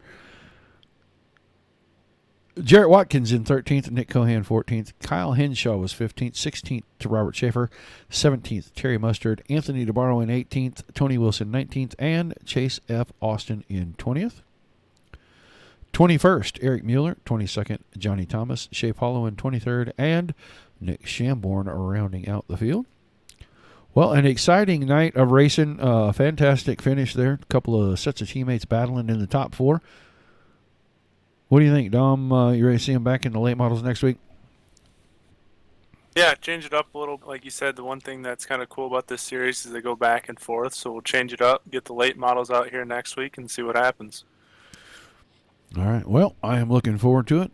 Jarrett Watkins in 13th, Nick Cohan 14th, Kyle Henshaw was 15th, 16th to Robert Schaefer, 17th, Terry Mustard, Anthony DeBarro in 18th, Tony Wilson 19th, and Chase F. Austin in 20th. 21st, Eric Mueller, 22nd, Johnny Thomas, Shea Paulo in 23rd, and Nick Shamborn rounding out the field. Well, an exciting night of racing, fantastic finish there, a couple of sets of teammates battling in the top four. What do you think, Dom? You ready to see him back in the late models next week? Yeah, change it up a little. Like you said, the one thing that's kind of cool about this series is they go back and forth. So we'll change it up, get the late models out here next week, and see what happens. All right. Well, I am looking forward to it.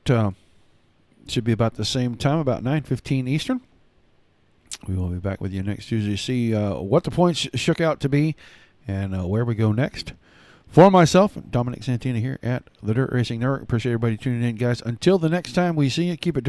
Should be about the same time, about 9:15 Eastern. We will be back with you next Tuesday to see what the points shook out to be and where we go next. For myself, Dominic Santina here at the Dirt Racing Network. Appreciate everybody tuning in, guys. Until the next time we see you, keep it dirt.